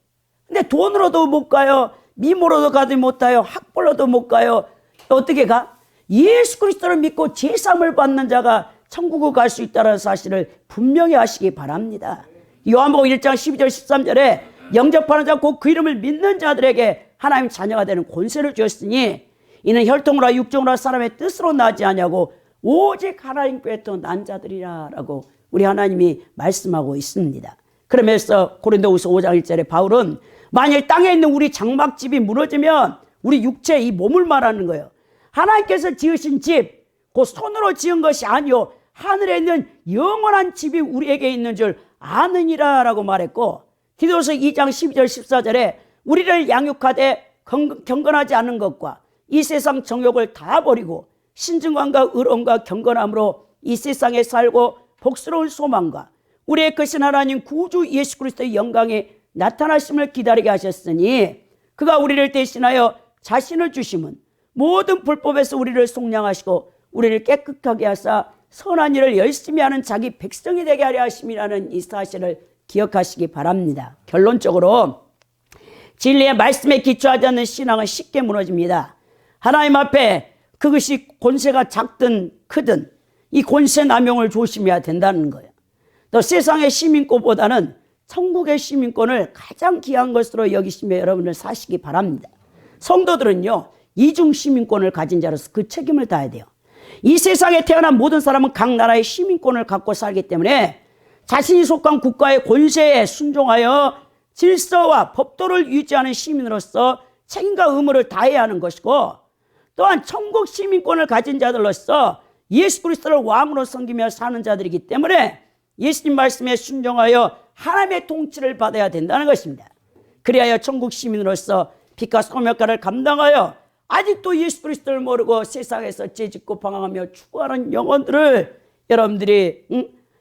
근데 돈으로도 못 가요. 미모로도 가지 못해요. 학벌로도 못 가요. 어떻게 가? 예수 그리스도를 믿고 제사함을 받는 자가 천국을 갈 수 있다는 사실을 분명히 하시기 바랍니다. 요한복음 1장 12절 13절에 영접하는 자 곧 그 이름을 믿는 자들에게 하나님 자녀가 되는 권세를 주었으니 이는 혈통으로 육정으로 사람의 뜻으로 나지 아니하고 오직 하나님께서 난 자들이라 라고 우리 하나님이 말씀하고 있습니다. 그러면서 고린도후서 5장 1절에 바울은 만일 땅에 있는 우리 장막집이 무너지면 우리 육체 이 몸을 말하는 거예요. 하나님께서 지으신 집, 그 손으로 지은 것이 아니요 하늘에 있는 영원한 집이 우리에게 있는 줄 아느니라 라고 말했고, 디도서 2장 12절 14절에 우리를 양육하되 경건하지 않은 것과 이 세상 정욕을 다 버리고 신중함과 의로움과 경건함으로 이 세상에 살고 복스러운 소망과 우리의 크신 하나님 구주 예수 그리스도의 영광이 나타나심을 기다리게 하셨으니 그가 우리를 대신하여 자신을 주심은 모든 불법에서 우리를 속량하시고 우리를 깨끗하게 하사 선한 일을 열심히 하는 자기 백성이 되게 하려 하심이라는 이 사실을 기억하시기 바랍니다. 결론적으로 진리의 말씀에 기초하지 않는 신앙은 쉽게 무너집니다. 하나님 앞에 그것이 권세가 작든 크든 이 권세 남용을 조심해야 된다는 거예요. 또 세상의 시민권보다는 천국의 시민권을 가장 귀한 것으로 여기시며 여러분을 사시기 바랍니다. 성도들은요, 이중 시민권을 가진 자로서 그 책임을 다해야 돼요. 이 세상에 태어난 모든 사람은 각 나라의 시민권을 갖고 살기 때문에 자신이 속한 국가의 권세에 순종하여 질서와 법도를 유지하는 시민으로서 책임과 의무를 다해야 하는 것이고, 또한 천국 시민권을 가진 자들로서 예수 그리스도를 왕으로 섬기며 사는 자들이기 때문에 예수님 말씀에 순종하여 하나님의 통치를 받아야 된다는 것입니다. 그리하여 천국 시민으로서 빛과 소금의 역할을 감당하여 아직도 예수 그리스도를 모르고 세상에서 죄짓고 방황하며 추구하는 영혼들을 여러분들이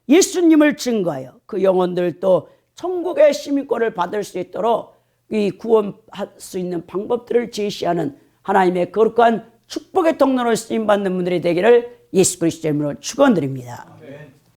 예수님을 증거하여 그 영혼들도 천국의 시민권을 받을 수 있도록 이 구원할 수 있는 방법들을 제시하는 하나님의 거룩한 축복의 통로로 쓰임받는 분들이 되기를 예수 그리스도의 이름으로 축원드립니다.